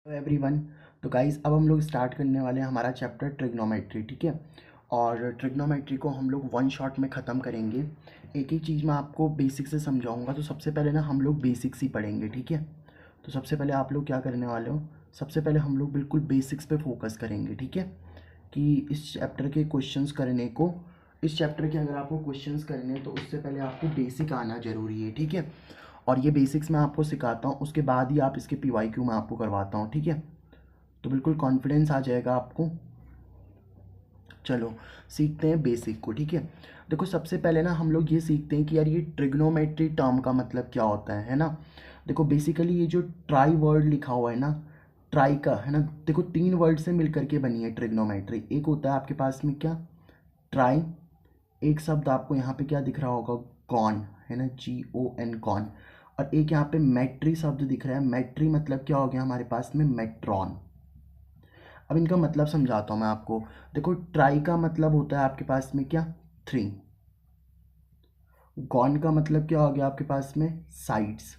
Hello everyone. तो guys अब हम लोग स्टार्ट करने वाले हैं हमारा चैप्टर ट्रिग्नोमेट्री, ठीक है। और ट्रिग्नोमेट्री को हम लोग वन शॉट में ख़त्म करेंगे। एक एक चीज़ मैं आपको बेसिक से समझाऊंगा। तो सबसे पहले ना हम लोग बेसिक्स ही पढ़ेंगे, ठीक है। तो सबसे पहले आप लोग क्या करने वाले हो, सबसे पहले हम लोग बिल्कुल बेसिक्स पे फोकस करेंगे, ठीक है। कि इस चैप्टर के क्वेश्चंस करने को, इस चैप्टर के अगर आपको क्वेश्चंस करने हैं तो उससे पहले आपको बेसिक आना ज़रूरी है, ठीक है। और ये बेसिक्स मैं आपको सिखाता हूँ, उसके बाद ही आप इसके पीवाईक्यू मैं आपको करवाता हूँ, ठीक है। तो बिल्कुल कॉन्फिडेंस आ जाएगा आपको। चलो सीखते हैं बेसिक को, ठीक है। देखो सबसे पहले ना हम लोग ये सीखते हैं कि यार ये ट्रिग्नोमेट्री टर्म का मतलब क्या होता है ना। देखो बेसिकली ये जो ट्राई वर्ड लिखा हुआ है ना, ट्राई का है ना। देखो तीन वर्ड से मिल करके बनी है ट्रिग्नोमेट्री। एक होता है आपके पास में क्या, ट्राई। एक शब्द आपको यहाँ पे क्या दिख रहा होगा, कॉन, है ना, GON कॉन। और एक यहाँ पे मैट्री शब्द दिख रहा है। मैट्री मतलब क्या हो गया हमारे पास में, मेट्रॉन। अब इनका मतलब समझाता हूँ मैं आपको। देखो ट्राई का मतलब होता है आपके पास में क्या, थ्री। गॉन का मतलब क्या हो गया आपके पास में, साइड्स,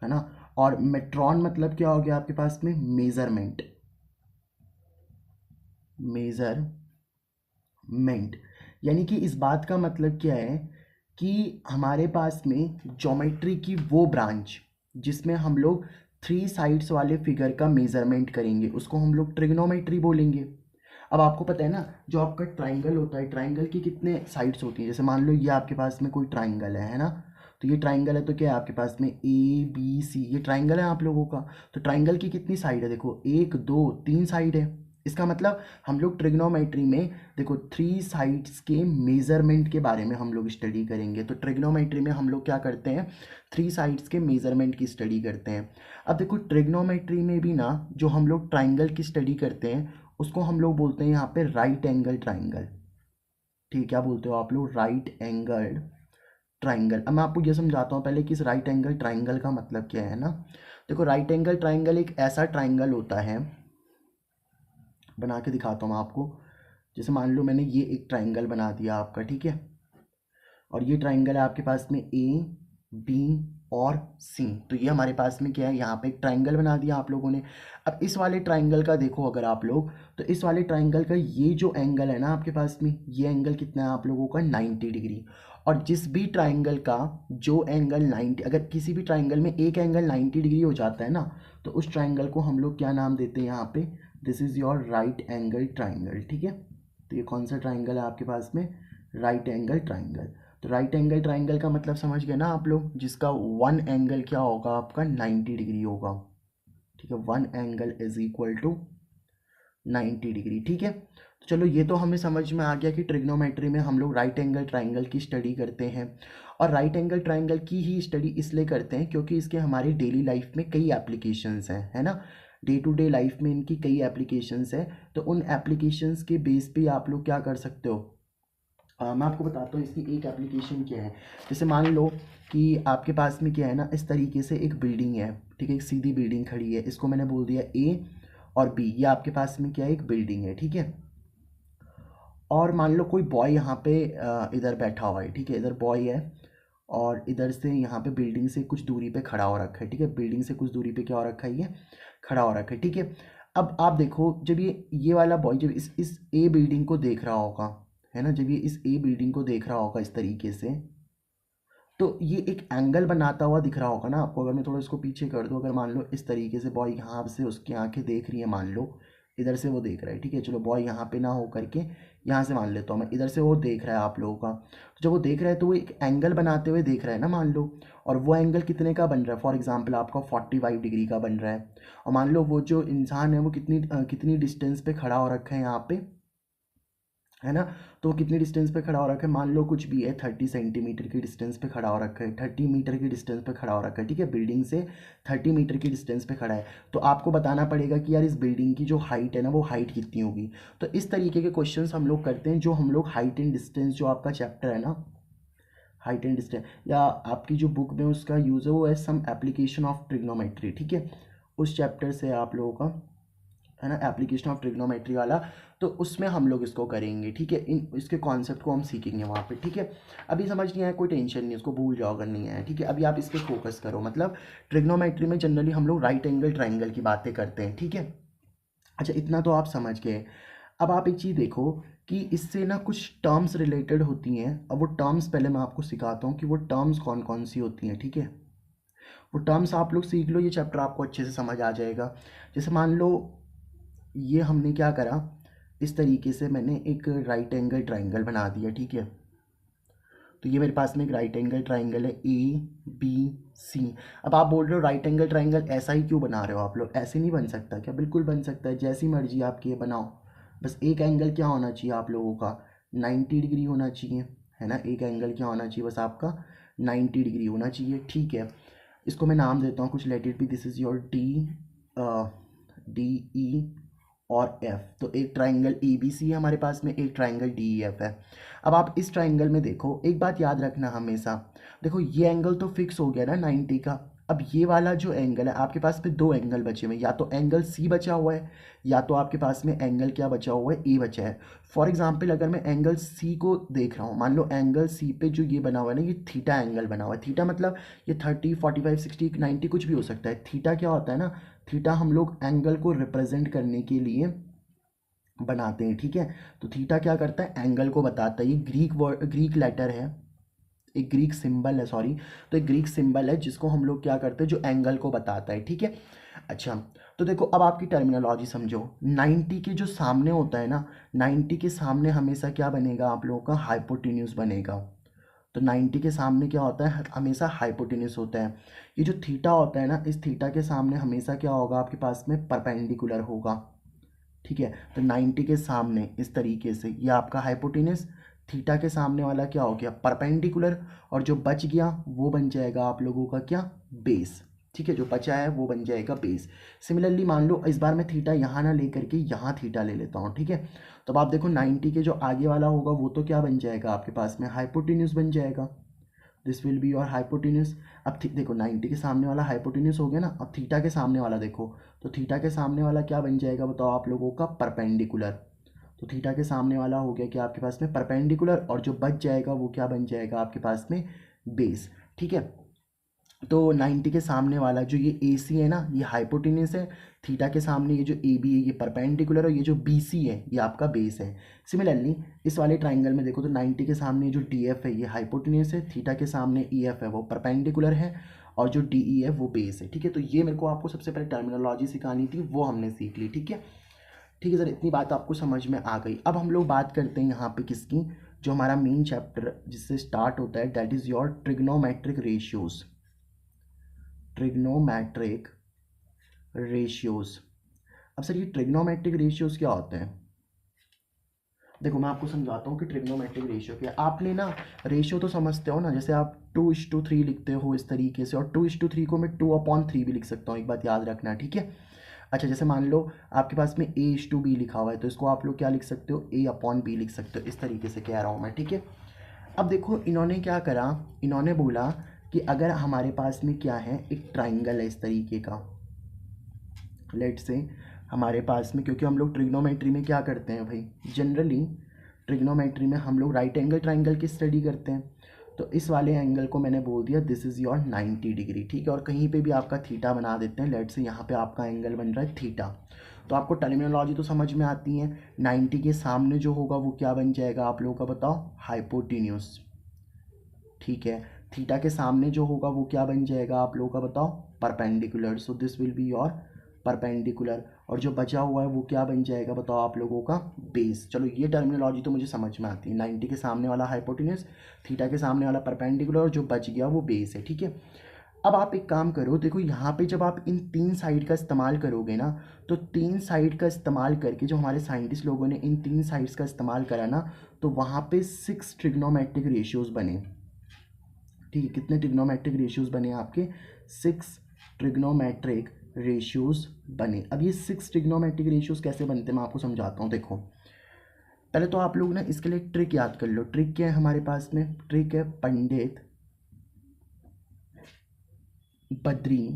है ना। और मेट्रॉन मतलब क्या हो गया आपके पास में, मेजरमेंट, मेजरमेंट। यानी कि इस बात का मतलब क्या है कि हमारे पास में ज्योमेट्री की वो ब्रांच जिसमें हम लोग थ्री साइड्स वाले फिगर का मेजरमेंट करेंगे उसको हम लोग ट्रिग्नोमेट्री बोलेंगे। अब आपको पता है ना, जो आपका ट्राइंगल होता है, ट्राइंगल की कितने साइड्स होती हैं। जैसे मान लो ये आपके पास में कोई ट्राइंगल है ना। तो ये ट्राइंगल है तो क्या है आपके पास में, ABC, ये ट्राइंगल है आप लोगों का। तो ट्राइंगल की कितनी साइड है, देखो एक दो तीन साइड है। इसका मतलब हम लोग ट्रिग्नोमेट्री में देखो थ्री साइड्स के मेजरमेंट के बारे में हम लोग स्टडी करेंगे। तो ट्रिग्नोमेट्री में हम लोग क्या करते हैं, थ्री साइड्स के मेजरमेंट की स्टडी करते हैं। अब देखो ट्रिग्नोमेट्री में भी ना जो हम लोग ट्राइंगल की स्टडी करते हैं उसको हम लोग बोलते हैं यहाँ पे राइट एंगल ट्राइंगल। ठीक है, क्या बोलते हो आप लोग, राइट एंगल ट्राइंगल। अब मैं आपको ये समझाता हूँ पहले कि इस राइट एंगल ट्राइंगल का मतलब क्या है ना। देखो राइट एंगल ट्राइंगल एक ऐसा ट्राइंगल होता है, बना के दिखाता हूँ मैं आपको। जैसे मान लो मैंने ये एक ट्राइंगल बना दिया आपका, ठीक है। और ये ट्राइंगल है आपके पास में AB और C। तो ये हमारे पास में क्या है, यहाँ पे एक ट्राइंगल बना दिया आप लोगों ने। अब इस वाले ट्राइंगल का देखो अगर आप लोग, तो इस वाले ट्राइंगल का ये जो एंगल है ना आपके पास में, ये एंगल कितना है आप लोगों का, 90 डिग्री। और जिस भी ट्राइंगल का जो एंगल 90, अगर किसी भी ट्राइंगल में एक एंगल 90 डिग्री हो जाता है ना, तो उस ट्राइंगल को हम लोग क्या नाम देते हैं यहाँ पे, this is your right angle triangle, ठीक है। तो ये कौन सा ट्राइंगल है आपके पास में, राइट एंगल ट्राइंगल। तो राइट एंगल ट्राइंगल का मतलब समझ गए ना आप लोग, जिसका वन एंगल क्या होगा आपका, 90 डिग्री होगा, ठीक है। One angle is equal to 90 degree, ठीक है। तो चलो ये तो हमें समझ में आ गया कि ट्रिग्नोमेट्री में हम लोग राइट एंगल ट्राइंगल की स्टडी करते हैं। और राइट एंगल ट्राइंगल की ही स्टडी इसलिए करते हैं क्योंकि इसके हमारी डेली लाइफ में कई एप्लीकेशंस हैं, है ना। डे टू डे लाइफ में इनकी कई एप्लीकेशंस हैं। तो उन एप्लीकेशंस के बेस पे आप लोग क्या कर सकते हो, मैं आपको बताता हूँ इसकी एक एप्लीकेशन क्या है। जैसे मान लो कि आपके पास में क्या है ना, इस तरीके से एक बिल्डिंग है, ठीक है। एक सीधी बिल्डिंग खड़ी है, इसको मैंने बोल दिया A और B। ये आपके पास में क्या है, एक बिल्डिंग है, ठीक है। और मान लो कोई बॉय यहाँ पे इधर बैठा हुआ है, ठीक है। इधर बॉय है और इधर से यहाँ पे बिल्डिंग से कुछ दूरी पे खड़ा हो रखा है, ठीक है। बिल्डिंग से कुछ दूरी पे क्या हो रखा है, ये खड़ा हो रखा है, ठीक है। अब आप देखो जब ये वाला बॉय जब इस A बिल्डिंग को देख रहा होगा, है ना, जब ये इस A बिल्डिंग को देख रहा होगा इस तरीके से, तो ये एक एंगल बनाता हुआ दिख रहा होगा ना आपको। अगर मैं थोड़ा इसको पीछे कर दूं, अगर मान लो इस तरीके से बॉय यहाँ से उसकी आंखें देख रही है, मान लो इधर से वो देख रहा है, ठीक है। चलो बॉय यहाँ पे ना हो करके यहाँ से मान लेता हूँ मैं, इधर से वो देख रहा है आप लोगों का। तो जब वो देख रहा है तो वो एक एंगल बनाते हुए देख रहा है ना, मान लो। और वो एंगल कितने का बन रहा है, फॉर एग्जाम्पल आपका 45 डिग्री का बन रहा है। और मान लो वो जो इंसान है वो कितनी डिस्टेंस पे खड़ा हो रखा है यहाँ पे, है ना। तो वो कितनी डिस्टेंस पे खड़ा हो रखा है, मान लो कुछ भी है, 30 सेंटीमीटर की डिस्टेंस पे खड़ा हो रखा है, 30 मीटर की डिस्टेंस पे खड़ा हो रखा है, ठीक है। बिल्डिंग से 30 मीटर की डिस्टेंस पे खड़ा है। तो आपको बताना पड़ेगा कि यार इस बिल्डिंग की जो हाइट है ना, वो हाइट कितनी होगी। तो इस तरीके के क्वेश्चंस हम लोग करते हैं, जो हम लोग हाइट एंड डिस्टेंस, जो आपका चैप्टर है ना, हाइट एंड डिस्टेंस, या आपकी जो बुक में उसका यूज़ है वो है सम एप्लीकेशन ऑफ ट्रिग्नोमेट्री, ठीक है। उस चैप्टर से आप लोगों का है ना, एप्लीकेशन ऑफ ट्रिग्नोमेट्री वाला, तो उसमें हम लोग इसको करेंगे, ठीक है। इसके कॉन्सेप्ट को हम सीखेंगे वहाँ पे, ठीक है। अभी समझ नहीं आया कोई टेंशन नहीं, उसको भूल जाओ अगर नहीं आया, ठीक है। अभी आप इस पर फोकस करो, मतलब ट्रिग्नोमेट्री में जनरली हम लोग राइट एंगल ट्राइंगल की बातें करते हैं, ठीक है। अच्छा, इतना तो आप समझ गए। अब आप एक चीज़ देखो कि इससे ना कुछ टर्म्स रिलेटेड होती हैं। अब वो टर्म्स पहले मैं आपको सिखाता हूँ कि वो टर्म्स कौन कौन सी होती हैं, ठीक है। वो टर्म्स आप लोग सीख लो, ये चैप्टर आपको अच्छे से समझ आ जाएगा। जैसे मान लो ये हमने क्या करा, इस तरीके से मैंने एक राइट एंगल ट्राइंगल बना दिया, ठीक है। तो ये मेरे पास में एक राइट एंगल ट्राइंगल है ABC। अब आप बोल रहे हो राइट एंगल ट्राइंगल ऐसा ही क्यों बना रहे हो आप लोग, ऐसे नहीं बन सकता क्या? बिल्कुल बन सकता है, जैसी मर्जी आपकी है बनाओ। बस एक एंगल क्या होना चाहिए आप लोगों का, 90 डिग्री होना चाहिए, है ना। एक एंगल क्या होना चाहिए बस आपका, 90 डिग्री होना चाहिए, ठीक है। इसको मैं नाम देता हूँ कुछ, let it be, this is your DE और F। तो एक ट्राइंगल ABC है हमारे पास में, एक ट्राइंगल DEF है। अब आप इस ट्राइंगल में देखो, एक बात याद रखना हमेशा, देखो ये एंगल तो फिक्स हो गया ना 90 का। अब ये वाला जो एंगल है आपके पास में, दो एंगल बचे हुए हैं, या तो एंगल C बचा हुआ है, या तो आपके पास में एंगल क्या बचा हुआ है, A बचा है। फॉर एग्जाम्पल अगर मैं एंगल C को देख रहा हूँ, मान लो एंगल C पे जो ये बना हुआ है ना, ये थीटा एंगल बना हुआ है। थीटा मतलब ये 30, 45, 60, 90 कुछ भी हो सकता है। थीटा क्या होता है ना, थीटा हम लोग एंगल को रिप्रेजेंट करने के लिए बनाते हैं, ठीक है। तो थीटा क्या करता है, एंगल को बताता है। ये ग्रीक वर्ड, ग्रीक लेटर है, एक ग्रीक सिंबल है, सॉरी। तो एक ग्रीक सिंबल है जिसको हम लोग क्या करते हैं, जो एंगल को बताता है, ठीक है। अच्छा, तो देखो अब आपकी टर्मिनोलॉजी समझो। 90 के जो सामने होता है ना, 90 के सामने हमेशा क्या बनेगा आप लोगों का, हाइपोटेन्यूज बनेगा। तो 90 के सामने क्या होता है, हमेशा हाइपोटेन्यूज होता है। ये जो थीटा होता है ना, इस थीटा के सामने हमेशा क्या होगा आपके पास में, परपेंडिकुलर होगा, ठीक है। तो 90 के सामने इस तरीके से ये आपका हाइपोटेनस, थीटा के सामने वाला क्या हो गया, परपेंडिकुलर, और जो बच गया वो बन जाएगा आप लोगों का क्या, बेस, ठीक है। जो बचा है वो बन जाएगा बेस। सिमिलरली मान लो इस बार मैं थीटा यहाँ ना लेकर के यहाँ थीटा ले लेता हूँ, ठीक है। तो अब आप देखो 90 के जो आगे वाला होगा वो तो क्या बन जाएगा आपके पास में, हाइपोटेन्यूज बन जाएगा। This will be your hypotenuse. अब देखो 90 के सामने वाला हाइपोटेन्यूज हो गया ना। अब थीटा के सामने वाला देखो, तो थीटा के सामने वाला क्या बन जाएगा बताओ आप लोगों का, परपेंडिकुलर। तो थीटा के सामने वाला हो गया क्या आपके पास में, परपेंडिकुलर, और जो बच जाएगा वो क्या बन जाएगा आपके पास में, बेस, ठीक है। तो 90 के सामने वाला जो ये AC है ना, ये हाइपोटेन्यूज है। थीटा के सामने ये जो AB है ये परपेंडिकुलर, और ये जो BC है ये आपका बेस है। सिमिलरली इस वाले ट्राइंगल में देखो, तो 90 के सामने जो DF है ये हाइपोटेन्यूज है, थीटा के सामने EF है वो परपेंडिकुलर है, और जो DE है वो बेस है, ठीक है। तो ये मेरे को आपको सबसे पहले टर्मिनोलॉजी सिखानी थी, वो हमने सीख ली, ठीक है। ठीक है सर, इतनी बात आपको समझ में आ गई। अब हम लोग बात करते हैं यहाँ पे किसकी, जो हमारा मेन चैप्टर जिससे स्टार्ट होता है, that is your trigonometric ratios. Trigonometric ratios. अब सर ये ट्रिग्नोमेट्रिक रेशियोज क्या होते हैं, देखो मैं आपको समझाता हूँ कि ट्रिग्नोमेट्रिक रेशियो क्या है। आपने ना रेशियो तो समझते हो ना, जैसे आप 2:3 लिखते हो इस तरीके से, और 2:3 को मैं 2/3 भी लिख सकता हूँ, एक बात याद रखना, ठीक है। अच्छा, जैसे मान लो आपके पास में A:B लिखा हुआ है, तो इसको आप लोग क्या लिख सकते हो, A/B लिख सकते हो, इस तरीके से कह रहा हूँ मैं, ठीक है। अब देखो इन्होंने क्या करा, इन्होंने बोला कि अगर हमारे पास में क्या है, एक ट्राइंगल है इस तरीके का, लेट से हमारे पास में, क्योंकि हम लोग ट्रिग्नोमेट्री में क्या करते हैं भाई, जनरली ट्रिग्नोमेट्री में हम लोग राइट एंगल ट्राइंगल की स्टडी करते हैं। तो इस वाले एंगल को मैंने बोल दिया दिस इज़ योर 90 डिग्री, ठीक है। और कहीं पे भी आपका थीटा बना देते हैं, लेट से यहाँ पे आपका एंगल बन रहा है थीटा। तो आपको टर्मिनोलॉजी तो समझ में आती है। 90 के सामने जो होगा वो क्या बन जाएगा आप लोगों का बताओ, हाइपोटेन्यूज, ठीक है। थीटा के सामने जो होगा वो क्या बन जाएगा आप लोगों का बताओ, perpendicular. So this will be your perpendicular, और जो बचा हुआ है वो क्या बन जाएगा बताओ आप लोगों का, बेस। चलो ये टर्मिनोलॉजी तो मुझे समझ में आती है। 90 के सामने वाला हाइपोटेन्यूज, थीटा के सामने वाला परपेंडिकुलर, और जो बच गया वो बेस है, ठीक है। अब आप एक काम करो, देखो यहाँ पे जब आप इन तीन साइड का इस्तेमाल करोगे ना, तो तीन साइड का इस्तेमाल करके जो हमारे साइंटिस्ट लोगों ने इन तीन साइड्स का इस्तेमाल करा ना, तो वहाँ पे 6 ट्रिग्नोमेट्रिक रेशियोज बने, ठीक है। कितने ट्रिग्नोमेट्रिक रेशियोज बने आपके, 6 ट्रिग्नोमेट्रिक रेशियोज बने। अब ये 6 ट्रिग्नोमेट्रिक रेशियोज कैसे बनते हैं मैं आपको समझाता हूँ। देखो पहले तो आप लोग ना इसके लिए ट्रिक याद कर लो। ट्रिक क्या है हमारे पास में, ट्रिक है पंडित बद्री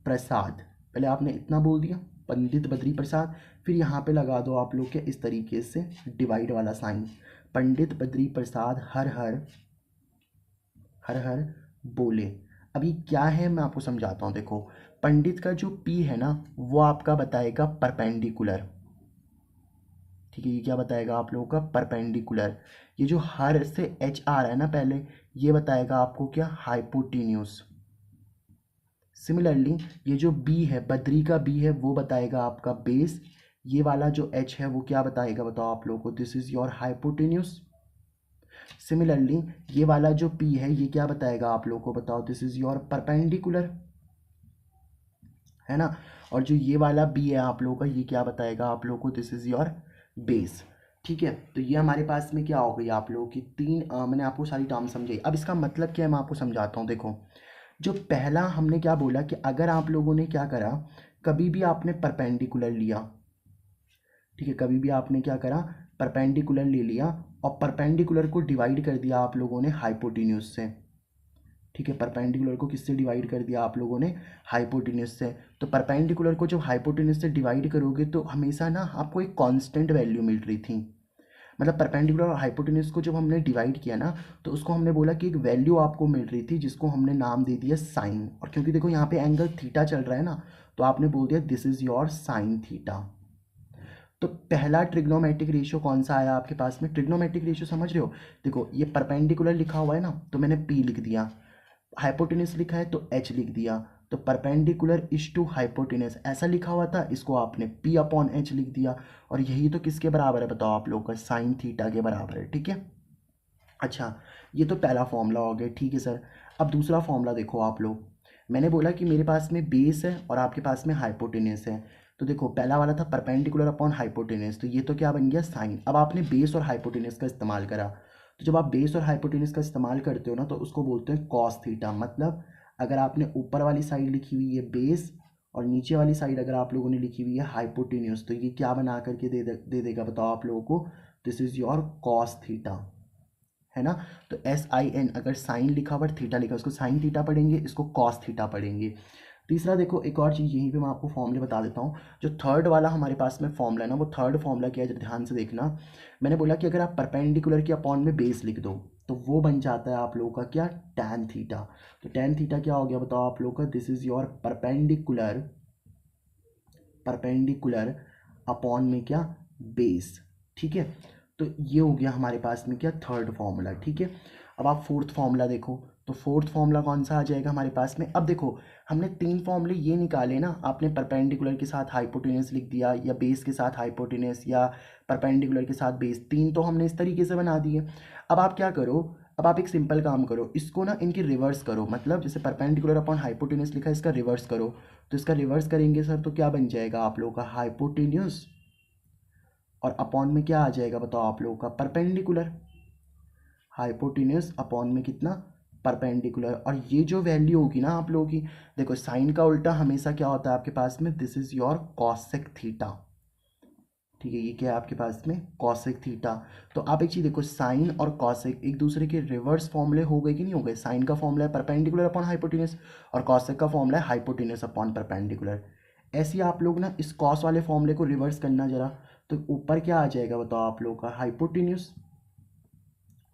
प्रसाद। पहले आपने इतना बोल दिया, पंडित बद्री प्रसाद, फिर यहाँ पे लगा दो आप लोग के इस तरीके से डिवाइड वाला साइन, पंडित बद्री प्रसाद हर हर हर हर बोले। अभी क्या है मैं आपको समझाता हूँ। देखो पंडित का जो पी है ना वो आपका बताएगा परपेंडिकुलर, ठीक है, ये क्या बताएगा आप लोगों का परपेंडिकुलर। ये जो हर से एच आ रहा है ना पहले, ये बताएगा आपको क्या हाइपोटेन्यूज। सिमिलरली ये जो बी है, बद्री का बी है, वो बताएगा आपका बेस। ये वाला जो एच है वो क्या बताएगा बताओ आप लोगों को, this is your hypotenuse. Similarly ये वाला जो पी है ये क्या बताएगा आप लोगों को बताओ, दिस इज योर परपेंडिकुलर, है ना। और जो ये वाला बी है आप लोगों का, ये क्या बताएगा आप लोगों को, दिस इज योर बेस। ठीक है, तो ये हमारे पास में क्या हो गई आप लोगों की तीन मैंने आपको सारी टर्म समझाई। अब इसका मतलब क्या है मैं आपको समझाता हूँ। देखो जो पहला हमने क्या बोला कि अगर आप लोगों ने क्या करा, कभी भी आपने परपेंडिकुलर लिया, ठीक है, कभी भी आपने क्या करा परपेंडिकुलर ले लिया और परपेंडिकुलर को डिवाइड कर दिया आप लोगों ने हाइपोटेन्यूज से, ठीक है, परपेंडिकुलर को किससे डिवाइड कर दिया आप लोगों ने, हाइपोटेन्यूज से। तो परपेंडिकुलर को जब हाइपोटेन्यूज से डिवाइड करोगे तो हमेशा ना आपको एक कांस्टेंट वैल्यू मिल रही थी। मतलब परपेंडिकुलर और हाइपोटेन्यूज को जब हमने डिवाइड किया ना तो उसको हमने बोला कि एक वैल्यू आपको मिल रही थी जिसको हमने नाम दे दिया साइन। और क्योंकि देखो यहाँ पे एंगल थीटा चल रहा है ना, तो आपने बोल दिया this is your sine theta. तो पहला ट्रिग्नोमेट्रिक रेशियो कौन सा आया आपके पास में, ट्रिग्नोमेट्रिक रेशियो समझ रहे हो। देखो ये परपेंडिकुलर लिखा हुआ है ना तो मैंने पी लिख दिया, हाइपोटेनस लिखा है तो एच लिख दिया, तो परपेंडिकुलर इज टू हाइपोटेनस ऐसा लिखा हुआ था, इसको आपने पी अपॉन एच लिख दिया। और यही तो किसके बराबर है बताओ आप लोगों का, साइन थीटा के बराबर है, ठीक है। अच्छा ये तो पहला फॉर्मूला हो गया, ठीक है सर। अब दूसरा फॉर्मूला देखो आप लोग, मैंने बोला कि मेरे पास में बेस है और आपके पास में हाइपोटेनस है। तो देखो पहला वाला था परपेंडिकुलर अपॉन हाइपोटेनस, तो ये तो क्या बन गया साइन। अब आपने बेस और हाइपोटेनस का इस्तेमाल करा, तो जब आप बेस और हाइपोटेनस का इस्तेमाल करते हो ना तो उसको बोलते हैं कॉस थीटा। मतलब अगर आपने ऊपर वाली साइड लिखी हुई है बेस और नीचे वाली साइड अगर आप लोगों ने लिखी हुई है हाइपोटेन्यूज, तो ये क्या बना करके दे देगा बताओ आप लोगों को, this is your cos theta, है ना। तो एस आई एन, अगर साइन लिखा हुआ थीटा लिखा उसको साइन थीटा पढ़ेंगे, इसको कॉस थीटा पढ़ेंगे। तीसरा देखो एक और चीज़ यहीं पे मैं आपको फॉर्मूले बता देता हूँ। जो थर्ड वाला हमारे पास में फॉर्मूला है ना, वो थर्ड फॉर्मूला क्या है ध्यान से देखना। मैंने बोला कि अगर आप परपेंडिकुलर के अपॉन में बेस लिख दो तो वो बन जाता है आप लोगों का क्या, टैन थीटा। तो टैन थीटा क्या हो गया बताओ आप लोगों का, this is your perpendicular, perpendicular upon में क्या, बेस, ठीक है। तो ये हो गया हमारे पास में क्या, थर्ड फॉर्मूला, ठीक है। अब आप फोर्थ फॉर्मूला देखो, तो फोर्थ फॉर्मूला कौन सा आ जाएगा हमारे पास में। अब देखो हमने तीन फॉर्मूले ये निकाले ना, आपने परपेंडिकुलर के साथ हाइपोटेनस लिख दिया या बेस के साथ हाइपोटेनस या परपेंडिकुलर के साथ बेस, तीन तो हमने इस तरीके से बना दिए। अब आप क्या करो, अब आप एक सिंपल काम करो, इसको ना इनकी रिवर्स करो। मतलब जैसे परपेंडिकुलर अपॉन हाइपोटेनस लिखा है, इसका रिवर्स करो। तो इसका रिवर्स करेंगे सर तो क्या बन जाएगा आप लोगों का, हाइपोटेन्यूज, और अपॉन में क्या आ जाएगा बताओ आप लोगों का, परपेंडिकुलर। हाइपोटेन्यूज अपॉन में कितना, परपेंडिकुलर। और ये जो वैल्यू होगी ना आप लोगों की, देखो साइन का उल्टा हमेशा क्या होता है आपके पास में, this is your cosec theta, ठीक है। ये क्या है आपके पास में, कॉसेक थीटा। तो आप एक चीज़ देखो, साइन और कॉसेक एक दूसरे के रिवर्स फॉर्मूले हो गए कि नहीं हो गए। साइन का फॉर्मूला है परपेंडिकुलर अपॉन हाइपोटेनस और कॉसेक का फॉर्मूला है हाइपोटेनस अपॉन परपेंडिकुलर। ऐसे ही आप लोग ना इस कॉस वाले फॉर्मूले को रिवर्स करना जरा, तो ऊपर क्या आ जाएगा बताओ आप लोगों का, हाइपोटेन्यूज,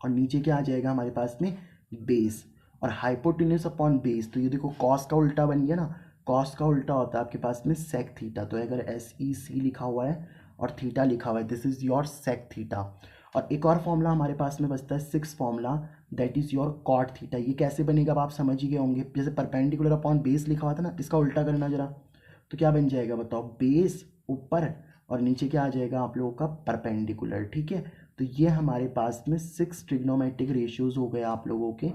और नीचे क्या आ जाएगा हमारे पास में, बेस। और हाइपोटेन्यूज अपॉन बेस, तो ये देखो कॉस का उल्टा बन गया ना, कॉस का उल्टा होता है आपके पास में सेक थीटा। तो अगर एस ई सी लिखा हुआ है और थीटा लिखा हुआ है, this is your sec theta. और एक और फॉर्मूला हमारे पास में बचता है six formula, that is your cot theta. ये कैसे बनेगा अब आप समझ ही गए होंगे। जैसे परपेंडिकुलर अपॉन बेस लिखा हुआ था ना, इसका उल्टा करना जरा, तो क्या बन जाएगा बताओ, बेस ऊपर और नीचे क्या आ जाएगा आप लोगों का, परपेंडिकुलर, ठीक है। तो ये हमारे पास में सिक्स ट्रिग्नोमेट्रिक रेशियोज हो गए आप लोगों के,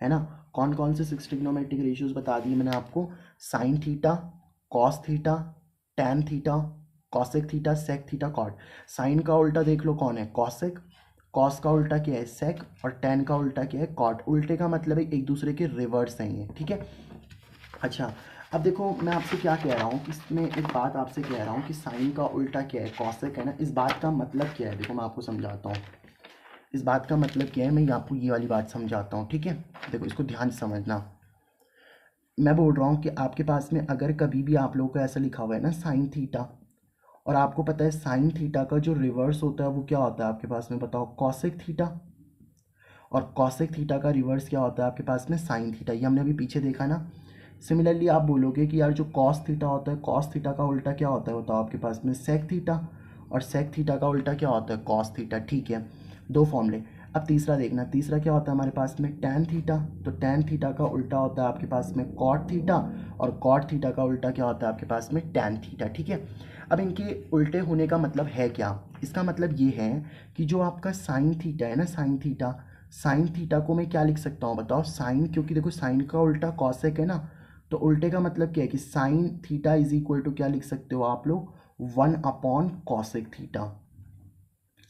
है ना। कौन कौन से सिक्स ट्रिग्नोमेट्रिक रेशियोज बता दिए मैंने आपको, sine theta, cos theta, tan theta, cosec theta, sec theta, cot. Sine का उल्टा देख लो कौन है, कॉसेक। कॉस का उल्टा क्या है, सेक। और टैन का उल्टा क्या है, कॉट। उल्टे का मतलब है एक दूसरे के रिवर्स हैं ये, ठीक है। अच्छा अब देखो मैं आपसे क्या कह रहा हूँ, इसमें एक बात आपसे कह रहा हूँ कि साइन का उल्टा क्या है, कॉसेक है ना। इस बात का मतलब क्या है, देखो मैं आपको समझाता हूँ। इस बात का मतलब क्या है, मैं आपको ये वाली बात समझाता हूँ, ठीक है। देखो इसको ध्यान से समझना। मैं बोल रहा हूँ कि आपके पास में अगर कभी भी आप लोगों को ऐसा लिखा हुआ है ना साइन थीटा, और आपको पता है साइन थीटा का जो रिवर्स होता है वो क्या होता है आपके पास में, बताओ, कॉसेक थीटा। और कॉसेक थीटा का रिवर्स क्या होता है आपके पास में, साइन थीटा। ये हमने अभी पीछे देखा ना। सिमिलरली आप बोलोगे कि यार जो कॉस थीटा होता है, कॉस थीटा का उल्टा क्या होता है, बताओ आपके पास में, सेक थीटा। और सेक थीटा का उल्टा क्या होता है, कॉस थीटा। ठीक है, दो फॉर्मूले। अब तीसरा देखना, तीसरा क्या होता है हमारे पास में, टैन थीटा। तो टैन थीटा का उल्टा होता है आपके पास में कॉट थीटा, और कॉट थीटा का उल्टा क्या होता है आपके पास में, टैन थीटा। ठीक है, अब इनके उल्टे होने का मतलब है क्या, इसका मतलब ये है कि जो आपका साइन थीटा है ना, साइन थीटा, साइन थीटा को मैं क्या लिख सकता हूँ, बताओ, साइन, क्योंकि देखो साइन का उल्टा कॉसेक है ना, तो उल्टे का मतलब क्या है कि sine theta is equal to क्या लिख सकते हो आप लोग, cosec theta.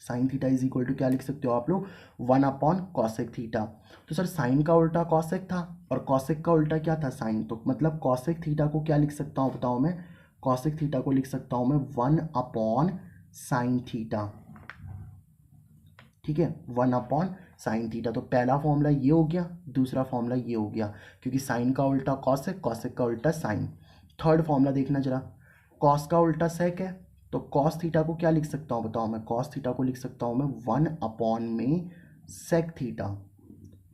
Sine theta is equal to क्या लिख सकते हो आप लोग, 1/कॉसेक थीटा। तो सर साइन का उल्टा कॉसेक था और कॉसेक का उल्टा क्या था, साइन, तो मतलब कॉसेक थीटा को क्या लिख सकता हूँ बताओ मैं, कॉसेक थीटा को लिख सकता हूँ मैं 1/साइन थीटा। ठीक है, 1/साइन थीटा। तो पहला फॉर्मूला ये हो गया, दूसरा फॉर्मूला ये हो गया, क्योंकि साइन का उल्टा कॉसेक, कॉसेक का उल्टा साइन। थर्ड फॉर्मूला देखना जरा, कॉस का उल्टा सेक है, तो कॉस थीटा को क्या लिख सकता हूँ बताओ मैं, कॉस थीटा को लिख सकता हूँ मैं 1/सेक थीटा।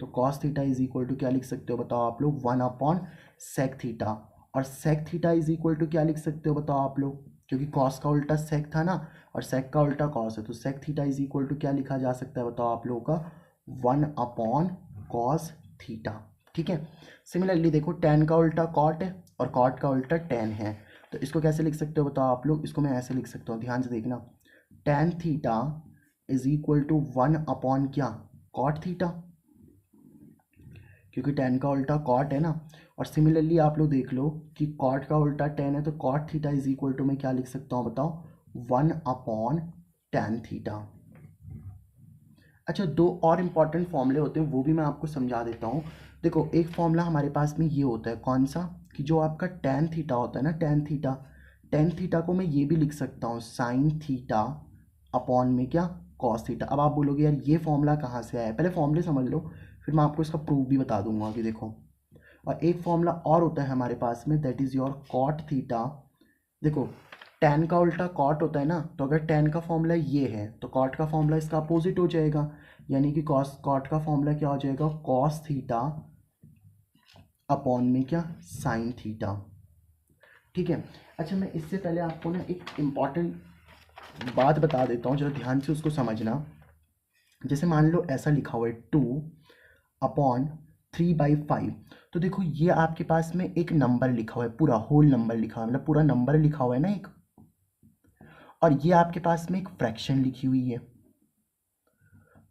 तो cos theta is equal to क्या लिख सकते हो बताओ आप लोग, 1/सेक थीटा। और sec theta is equal to क्या लिख सकते हो बताओ आप लोग, क्योंकि कॉस का उल्टा सेक था ना, और सेक का उल्टा कॉस है, तो sec theta is equal to क्या लिखा जा सकता है बताओ आप लोगों का, 1/कॉस थीटा। ठीक है, सिमिलरली देखो टैन का उल्टा कॉट है और कॉट का उल्टा टैन है, तो इसको कैसे लिख सकते हो बताओ आप लोग, इसको मैं ऐसे लिख सकता हूँ, ध्यान से देखना, tan theta is equal to 1/ क्या, कॉट थीटा, क्योंकि टैन का उल्टा कॉट है ना। और सिमिलरली आप लोग देख लो कि कॉट का उल्टा टैन है, तो cot theta is equal to मैं क्या लिख सकता हूँ बताओ, 1/टैन थीटा। अच्छा, दो और इम्पॉर्टेंट फॉर्मूले होते हैं, वो भी मैं आपको समझा देता हूँ। देखो, एक फॉर्मूला हमारे पास में ये होता है, कौन सा, कि जो आपका टैन थीटा होता है ना, टैन थीटा, टैन थीटा को मैं ये भी लिख सकता हूँ साइन थीटा अपॉन में क्या, कॉस थीटा। अब आप बोलोगे यार ये फॉर्मूला कहाँ से आया है, पहले फॉर्मूले समझ लो, फिर मैं आपको इसका प्रूफ भी बता दूंगा अभी, देखो। और एक फॉर्मूला और होता है हमारे पास में, that is your cot theta. देखो, टैन का उल्टा कॉट होता है ना, तो अगर टैन का फॉर्मूला ये है तो कॉट का फॉर्मूला इसका अपोजिट हो जाएगा, यानी कि कॉस, कॉट का फॉर्मूला क्या हो जाएगा, कॉस थीटा अपॉन में क्या, साइन थीटा। ठीक है, अच्छा मैं इससे पहले आपको ना एक इम्पॉर्टेंट बात बता देता हूँ, जरा ध्यान से उसको समझना। जैसे मान लो ऐसा लिखा हुआ है 2/3/5, तो देखो ये आपके पास में एक नंबर लिखा हुआ है, पूरा होल नंबर लिखा हुआ है, मतलब पूरा नंबर लिखा हुआ है ना एक, और ये आपके पास में एक फ्रैक्शन लिखी हुई है।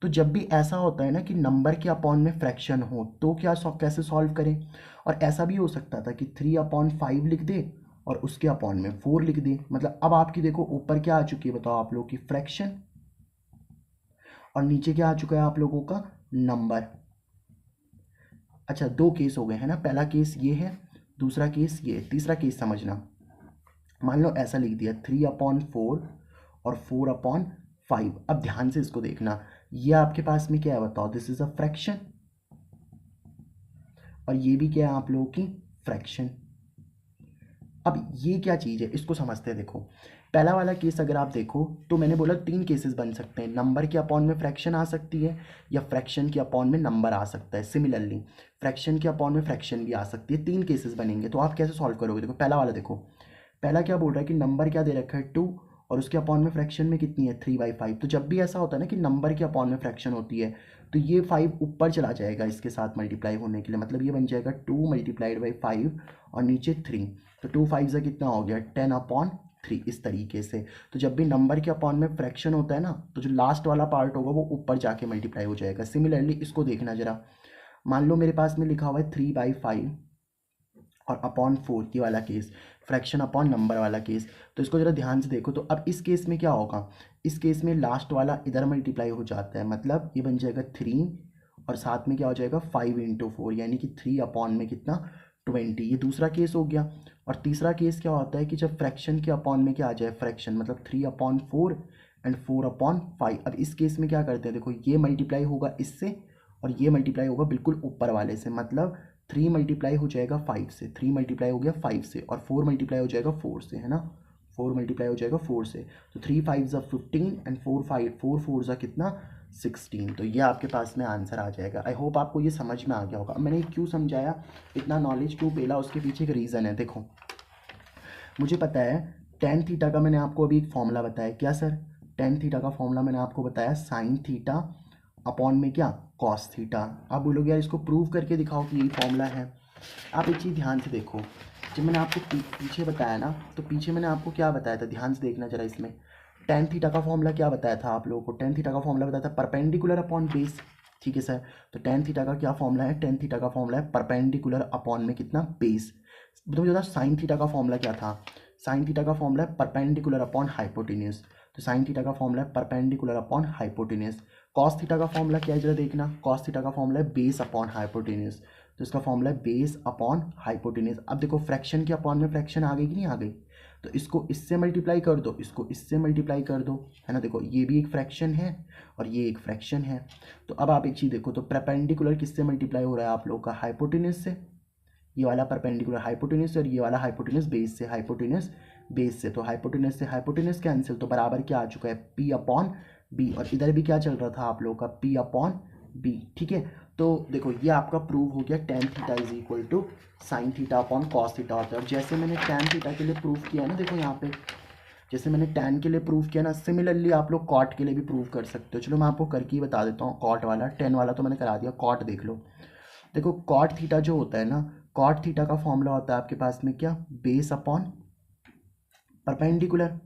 तो जब भी ऐसा होता है ना कि नंबर के अपॉन में फ्रैक्शन हो, तो क्या कैसे सॉल्व करें। और ऐसा भी हो सकता था कि 3/5 लिख दे और उसके अपॉन में 4 लिख दे, मतलब अब आपकी देखो ऊपर क्या आ चुकी है बताओ आप लोग की, फ्रैक्शन, और नीचे क्या आ चुका है आप लोगों का, नंबर। अच्छा, दो केस हो गए हैं ना, पहला केस ये है, दूसरा केस ये, तीसरा केस समझना। मान लो ऐसा लिख दिया 3/4 और 4/5। अब ध्यान से इसको देखना, ये आपके पास में क्या है बताओ, दिस इज अ फ्रैक्शन, और ये भी क्या है आप लोगों की, फ्रैक्शन। अब ये क्या चीज़ है, इसको समझते हैं। देखो, पहला वाला केस अगर आप देखो तो मैंने बोला तीन केसेस बन सकते हैं, नंबर के अपॉन में फ्रैक्शन आ सकती है, या फ्रैक्शन के अपॉन में नंबर आ सकता है। सिमिलरली फ्रैक्शन के अपॉन में फ्रैक्शन भी आ सकती है, तीन केसेस बनेंगे। तो आप कैसे सॉल्व करोगे, देखो पहला वाला देखो, पहला क्या बोल रहा है कि नंबर क्या दे रखा है 2, और उसके अपॉन में फ्रैक्शन में कितनी है 3/5। तो जब भी ऐसा होता है ना कि नंबर के अपॉन में फ्रैक्शन होती है, तो ये 5 ऊपर चला जाएगा इसके साथ मल्टीप्लाई होने के लिए, मतलब ये बन जाएगा 2 × 5 और नीचे 3, तो 2 5 से कितना हो गया 10/3, इस तरीके से। तो जब भी नंबर के अपॉन में फ्रैक्शन होता है ना, तो जो लास्ट वाला पार्ट होगा वो ऊपर जाके मल्टीप्लाई हो जाएगा। सिमिलरली इसको देखना जरा, मान लो मेरे पास में लिखा हुआ है 3/5 और अपॉन 4, ये वाला केस, फ्रैक्शन अपॉन नंबर वाला केस। तो इसको जरा ध्यान से देखो, तो अब इस केस में क्या होगा, इस केस में लास्ट वाला इधर मल्टीप्लाई हो जाता है, मतलब ये बन जाएगा 3 और साथ में क्या हो जाएगा 5 × 4, यानी कि 3/, में कितना 20। ये दूसरा केस हो गया। और तीसरा केस क्या होता है कि जब फ्रैक्शन के अपॉन में क्या आ जाए, फ्रैक्शन, मतलब 3/4 एंड 4/5। अब इस केस में क्या करते हैं, देखो ये मल्टीप्लाई होगा इससे और ये मल्टीप्लाई होगा बिल्कुल ऊपर वाले से, मतलब 3 मल्टीप्लाई हो जाएगा 5 से, 3 मल्टीप्लाई हो गया 5 से, और 4 मल्टीप्लाई हो जाएगा 4 से, है ना, 4 मल्टीप्लाई हो जाएगा 4 से, तो 3 5 ज़ा 15 एंड 4 4 ज़ा कितना 16। तो ये आपके पास में आंसर आ जाएगा। आई होप आपको ये समझ में आ गया होगा। मैंने क्यों समझाया, इतना नॉलेज क्यों पेला, उसके पीछे एक रीज़न है। देखो मुझे पता है टेन थीटा का मैंने आपको अभी एक फॉर्मूला बताया, क्या सर, टेन थीटा का फॉर्मूला मैंने आपको बताया साइन थीटा अपॉन में क्या कॉस थीटा। आप बोलोगे यार इसको प्रूव करके दिखाओ कि यही फॉर्मूला है। आप एक चीज़ ध्यान से देखो, जब मैंने आपको पीछे बताया ना, तो पीछे मैंने आपको क्या बताया था, ध्यान से देखना जरा। इसमें टेन थीटा का फॉर्मूला क्या बताया था आप लोगों को, टेन थीटा का फॉर्मूला बताया था परपेंडिकुलर अपॉन बेस, ठीक है सर। तो टेन थीटा का क्या फॉर्मूला है, टेन थीटा का फॉर्मूला है परपेंडिकुलर अपॉन में कितना बेस। तो मुझे बता साइन थीटा का फॉर्मूला क्या था, साइन थीटा का फॉर्मूला है परपेंडिकुलर अपॉन हाइपोटेन्यूज, तो साइन थीटा का फॉर्मूला है perpendicular upon hypotenuse. Cos theta का फॉर्मूला क्या है जरा देखना, कॉस थीटा का फॉर्मूला है बेस अपॉन हाइपोटेन्यूज, तो इसका फॉर्मूला है बेस अपॉन हाइपोटेन्यूज। अब देखो फ्रैक्शन के अपॉन में फ्रैक्शन आ गई कि नहीं आ गई, तो इसको इससे मल्टीप्लाई कर दो, इसको इससे मल्टीप्लाई कर दो, है ना। देखो ये भी एक फ्रैक्शन है और ये एक फ्रैक्शन है। तो अब आप एक चीज़ देखो, तो परपेंडिकुलर किससे मल्टीप्लाई हो रहा है आप लोग का, हाइपोटेन्यूज से, ये वाला परपेंडिकुलर हाइपोटेन्यूज और ये वाला हाइपोटेन्यूज बेस से, हाइपोटेन्यूज बेस से। तो हाइपोटेन्यूज से हाइपोटेन्यूज कैंसिल, तो बराबर क्या आ चुका है पी अपॉन बी, और इधर भी क्या चल रहा था आप लोगों का पी अपॉन बी, ठीक है। तो देखो ये आपका प्रूव हो गया tan theta is equal to sine theta upon cos theta होता है। और जैसे मैंने टेन थीटा के लिए प्रूव किया ना, देखो यहाँ पे जैसे मैंने टेन के लिए प्रूव किया ना, सिमिलरली आप लोग कॉट के लिए भी प्रूव कर सकते हो। चलो मैं आपको करके ही बता देता हूँ, कॉट वाला, टेन वाला तो मैंने करा दिया, कॉट देख लो। देखो कॉट थीटा जो होता है ना, कॉट थीटा का फॉर्मूला होता है आपके पास में क्या, बेस अपॉन परपेंडिकुलर,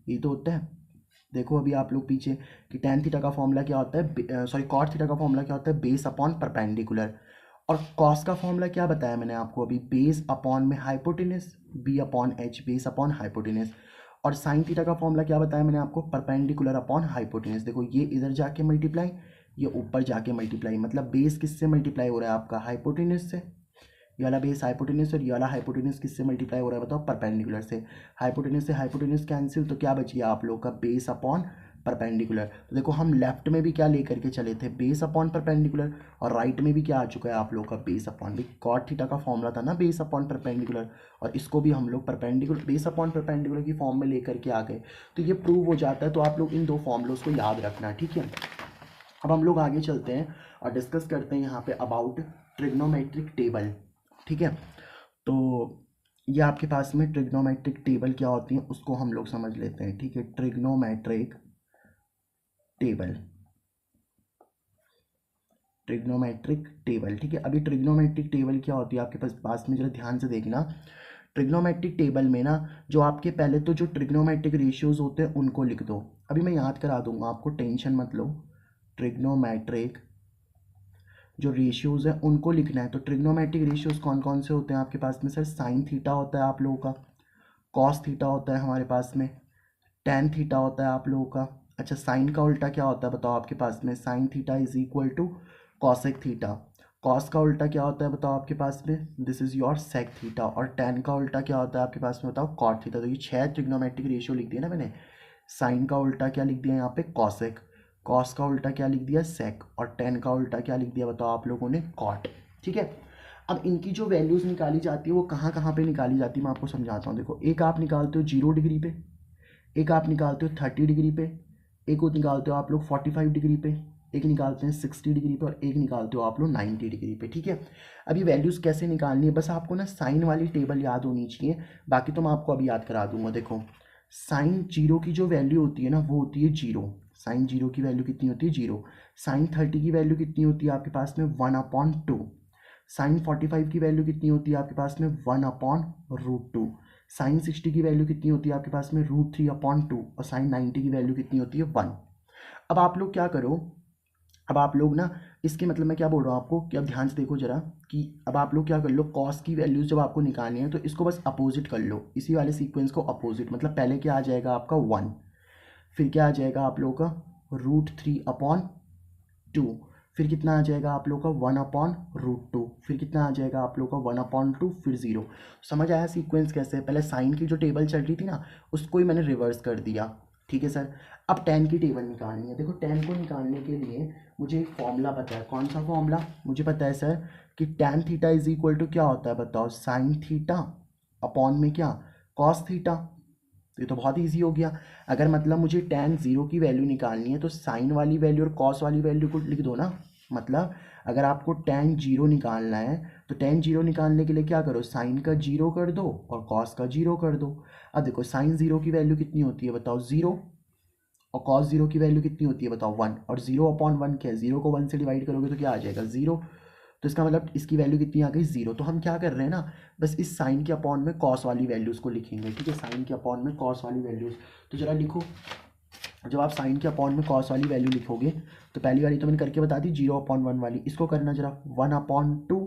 ये तो होता है। देखो अभी आप लोग पीछे कि टेन थीटा का फॉर्मूला क्या होता है, सॉरी कॉट थीटा का फॉर्मूला क्या होता है, बेस अपॉन परपेंडिकुलर। और कॉस का फॉर्मूला क्या बताया मैंने आपको अभी, बेस अपॉन में hypotenuse, B upon H, base upon hypotenuse. और साइन थीटा का फॉर्मूला क्या बताया मैंने आपको, परपेंडिकुलर अपॉन हाइपोटेनस। देखो ये इधर जाके मल्टीप्लाई, ये ऊपर जाके मल्टीप्लाई, मतलब बेस किससे मल्टीप्लाई हो रहा है आपका, हाइपोटेनस से। ये वाला बेस हाइपोटेनस और ये वाला हाइपोटेनस किससे मल्टीप्लाई हो रहा है बताओ, परपेंडिकुलर से। हाइपोटेनस से हाइपोटेनस कैंसिल, तो क्या बच गया आप लोग का, बेस अपॉन परपेंडिकुलर। तो देखो हम लेफ्ट में भी क्या लेकर के चले थे, बेस अपॉन परपेंडिकुलर, और राइट में भी क्या आ चुका है आप लोग का, बेस अपॉन। भी कॉट थीटा का फॉर्मूला था ना बेस अपॉन परपेंडिकुलर, और इसको भी हम लोग परपेंडिकुलर बेस अपॉन परपेंडिकुलर की फॉर्म में लेकर के आ गए। तो ये प्रूव हो जाता है। तो आप लोग इन दो फॉर्मूलों को याद रखना, ठीक है। अब हम लोग आगे चलते हैं और डिस्कस करते हैं यहाँ पे अबाउट ट्रिग्नोमेट्रिक टेबल, ठीक है। तो ये आपके पास में ट्रिग्नोमेट्रिक टेबल क्या होती है उसको हम लोग समझ लेते हैं, ठीक है। ट्रिग्नोमेट्रिक टेबल, ट्रिग्नोमेट्रिक टेबल, ठीक है। अभी ट्रिग्नोमेट्रिक टेबल क्या होती है आपके पास में जरा ध्यान से देखना। ट्रिग्नोमेट्रिक टेबल में ना जो आपके पहले तो जो ट्रिग्नोमेट्रिक रेशियोज होते हैं उनको लिख दो। अभी मैं याद करा दूंगा आपको, टेंशन मत लो। ट्रिग्नोमेट्रिक जो रेशियोज हैं उनको लिखना है। तो ट्रिग्नोमेट्रिक रेशियोज कौन कौन से होते हैं आपके पास में, सर साइन थीटा होता है आप लोगों का, कॉस थीटा होता है हमारे पास में, टेन थीटा होता है आप लोगों का। अच्छा साइन का उल्टा क्या होता है बताओ आपके पास में, sine theta is equal to cosec theta. Cos का उल्टा क्या होता है बताओ आपके पास में, this is your sec theta. और टेन का उल्टा क्या होता है आपके पास में बताओ, कॉट थीटा। तो ये 6 ट्रिग्नोमेट्रिक रेशियो लिख दिया ना मैंने। साइन का उल्टा क्या लिख दिया यहाँ पे, कॉसेक। कॉस का उल्टा क्या लिख दिया, सेक। और टेन का उल्टा क्या लिख दिया बताओ आप लोगों ने, कॉट, ठीक है। अब इनकी जो वैल्यूज़ निकाली जाती है वो कहाँ कहाँ पे निकाली जाती है मैं आपको समझाता हूँ। देखो एक आप निकालते हो 0 डिग्री पे, एक आप निकालते हो 30 डिग्री पे, एक और निकालते हो आप लोग 45 डिग्री पे, एक निकालते हैं 60 डिग्री पे, और एक निकालते हो आप लोग 90 डिग्री पे, ठीक है। अभी वैल्यूज़ कैसे निकालनी है, बस आपको ना साइन वाली टेबल याद होनी चाहिए, बाकी तो मैं आपको अभी याद करा दूंगा। देखो साइन 0 की जो वैल्यू होती है ना वो होती है 0, साइन 0 की वैल्यू कितनी होती है 0। साइन 30 की वैल्यू कितनी होती है आपके पास में 1/2। साइन 45 की वैल्यू कितनी होती है आपके पास में 1/√2। साइन 60 की वैल्यू कितनी होती है आपके पास में √3/2। और साइन 90 की वैल्यू कितनी होती है 1। अब आप लोग क्या करो, अब आप लोग ना इसके मतलब मैं क्या बोल रहा हूँ आपको कि अब ध्यान से देखो जरा कि अब आप लोग क्या कर लो, कॉस की वैल्यूज जब आपको निकालनी है तो इसको बस अपोजिट कर लो, इसी वाले सीक्वेंस को अपोजिट। मतलब पहले क्या आ जाएगा आपका 1, फिर क्या आ जाएगा आप लोगों का √3/2, फिर कितना आ जाएगा आप लोग का 1/√2, फिर कितना आ जाएगा आप लोग का 1/2, फिर 0। समझ आया सीक्वेंस कैसे है। पहले साइन की जो टेबल चल रही थी ना उसको ही मैंने रिवर्स कर दिया, ठीक है सर। अब tan की टेबल निकालनी है। देखो tan को निकालने के लिए मुझे एक फॉर्मूला पता है। कौन सा फॉर्मूला मुझे पता है सर? कि tan theta is equal to क्या होता है बताओ? साइन थीटा अपॉन में क्या? Cos theta. तो ये तो बहुत ईजी हो गया। अगर मतलब मुझे tan जीरो की वैल्यू निकालनी है तो साइन वाली वैल्यू और कॉस वाली वैल्यू को लिख दो ना। मतलब अगर आपको tan जीरो निकालना है तो tan जीरो निकालने के लिए क्या करो? साइन का जीरो कर दो और कॉस का जीरो कर दो। अब देखो साइन जीरो की वैल्यू कितनी होती है बताओ? जीरो। और कॉस जीरो की वैल्यू कितनी होती है बताओ? वन। और जीरो अपॉन वन क्या है? जीरो को वन से डिवाइड करोगे तो क्या आ जाएगा? जीरो। तो इसका मतलब इसकी वैल्यू कितनी आ गई? जीरो। तो हम क्या कर रहे हैं ना, बस इस साइन के अपॉन में कॉस वाली वैल्यूज़ को लिखेंगे। ठीक है, साइन के अपॉन में कॉस वाली वैल्यूज़। तो जरा लिखो। जब आप साइन के अपॉन में कॉस वाली वैल्यू लिखोगे तो पहली वाली तो मैंने करके बता दी, जीरो अपॉन वन वाली। इसको करना जरा, one upon two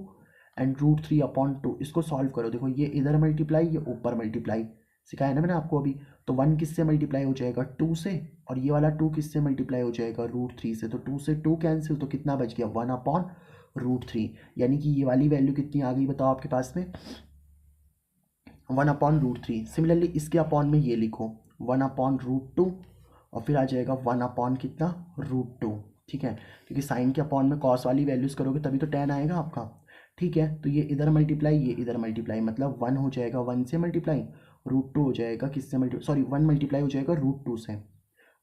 and root three upon two. इसको सॉल्व करो। देखो ये इधर मल्टीप्लाई, ये ऊपर मल्टीप्लाई, सिखाया ना मैंने आपको अभी। तो वन किससे मल्टीप्लाई हो जाएगा? टू से। और ये वाला टू किससे मल्टीप्लाई हो जाएगा? रूट थ्री से। तो टू से टू कैंसिल, तो कितना बच गया? One upon root three. यानी कि ये वाली वैल्यू कितनी आ गई बताओ आपके पास में? One upon root three. Similarly इसके अपॉन में ये लिखो, वन अपॉन रूट टू, और फिर आ जाएगा वन अपॉन कितना? Root two. ठीक है, क्योंकि साइन के अपॉन में कॉस वाली वैल्यूज़ करोगे तभी तो tan आएगा आपका। ठीक है, तो ये इधर मल्टीप्लाई, ये इधर मल्टीप्लाई, मतलब वन हो जाएगा वन से मल्टीप्लाई, रूट टू हो जाएगा किससे मल्टीप्लाई? सॉरी, वन मल्टीप्लाई हो जाएगा रूट टू से।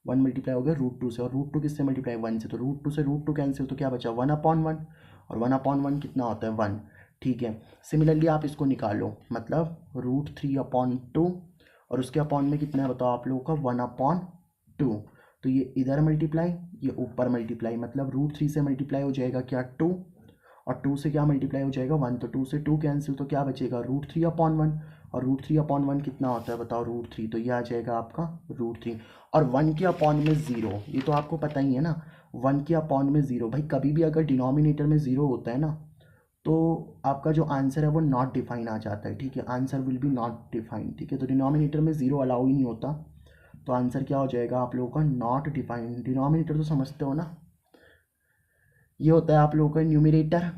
वन मल्टीप्लाई हो गया रूट टू से, और रूट टू किससे मल्टीप्लाई? वन से। तो रूट टू से रूट टू कैंसिल, तो क्या बचा? One upon one. और वन अपॉन वन कितना होता है? वन। ठीक है, सिमिलरली आप इसको निकालो, मतलब रूट थ्री अपॉन टू, और उसके अपॉन में कितना है बताओ आप लोगों का? One upon to. तो ये इधर मल्टीप्लाई, ये ऊपर मल्टीप्लाई, मतलब रूट थ्री से मल्टीप्लाई हो जाएगा क्या? टू। और टू से क्या मल्टीप्लाई हो जाएगा? वन। तो टू से टू कैंसिल, तो क्या बचेगा? Root three upon one. और रूट थ्री अपॉन वन कितना होता है बताओ? Root three. तो ये आ जाएगा आपका रूट थ्री। और वन के अपॉन में ज़ीरो, ये तो आपको पता ही है ना, वन के अपॉन में ज़ीरो। भाई कभी भी अगर डिनोमिनेटर में ज़ीरो होता है ना, तो आपका जो आंसर है वो नॉट डिफाइन आ जाता है। ठीक है, answer will be not define. ठीक है, तो डिनोमिनेटर में ज़ीरो अलाउ ही नहीं होता, तो आंसर क्या हो जाएगा आप लोगों का? Not define. डिनोमिनेटर तो समझते हो ना, ये होता है आप लोगों का न्यूमरेटर,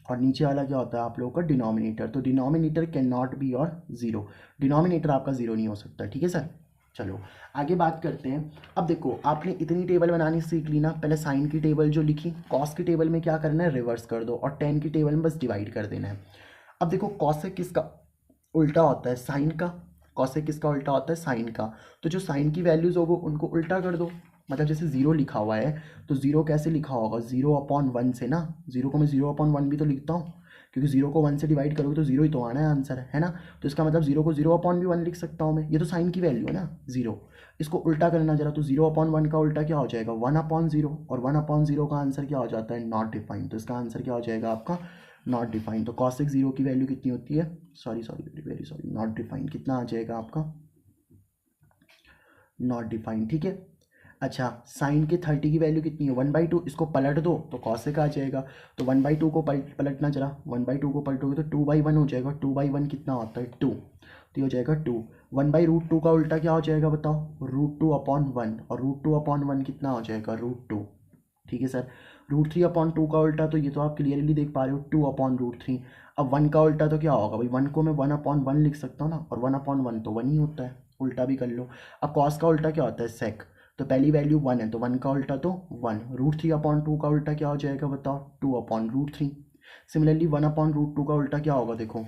और नीचे वाला क्या होता है आप लोगों का? डिनोमिनेटर। तो डिनोमिनेटर कैन नॉट बी और ज़ीरो, डिनोमिनेटर आपका ज़ीरो नहीं हो सकता। ठीक है सर, चलो आगे बात करते हैं। अब देखो आपने इतनी टेबल बनानी सीख ली ना, पहले साइन की टेबल जो लिखी, कॉस की टेबल में क्या करना है? रिवर्स कर दो, और टेन की टेबल में बस डिवाइड कर देना है। अब देखो कॉसेक किसका उल्टा होता है? साइन का। कॉसेक किसका उल्टा होता है? साइन का। तो जो साइन की वैल्यूज़ होगो उनको उल्टा कर दो। मतलब जैसे जीरो लिखा हुआ है, तो जीरो कैसे लिखा होगा? जीरो अपॉन वन से ना। जीरो को मैं जीरो अपॉन वन भी तो लिखता हूँ, क्योंकि जीरो को वन से डिवाइड करोगे तो जीरो ही तो आना है आंसर, है ना। तो इसका मतलब जीरो को जीरो अपॉन भी वन लिख सकता हूँ मैं, ये तो साइन की वैल्यू है ना जीरो। इसको उल्टा करना जरा, तो जीरो अपॉन वन का उल्टा क्या हो जाएगा? One upon zero. और वन अपॉन जीरो का आंसर क्या हो जाता है? Not define. तो इसका आंसर क्या हो जाएगा आपका? Not define. तो कॉसेक जीरो की वैल्यू कितनी होती है? Sorry sorry very very sorry, not define. कितना आ जाएगा आपका? Not define. ठीक है, अच्छा साइन के थर्टी की वैल्यू कितनी है? One by two. इसको पलट दो तो कॉसेक आ जाएगा। तो वन बाई टू को पलटना जरा, वन बाई टू को पलटोगे तो टू बाई वन हो जाएगा। टू बाई वन कितना होता है? टू। तो ये हो जाएगा two. One by root two का उल्टा क्या हो जाएगा बताओ? Root two upon one. और रूट टू अपॉन वन कितना हो जाएगा? Root two. ठीक है sir. Root three upon two का उल्टा, तो ये तो आप क्लियरली देख पा रहे हो, टू अपॉन रूट थ्री। अब वन का उल्टा तो क्या होगा भाई? वन को मैं वन अपॉन वन लिख सकता हूँ ना, और वन अपॉन वन तो वन ही होता है, उल्टा भी कर लो। अब कॉस का उल्टा क्या होता है? सेक। तो पहली वैल्यू वन है तो वन का उल्टा तो one. Root three upon two का उल्टा क्या हो जाएगा बताओ? Two upon root three. Similarly one upon root two का उल्टा क्या होगा? देखो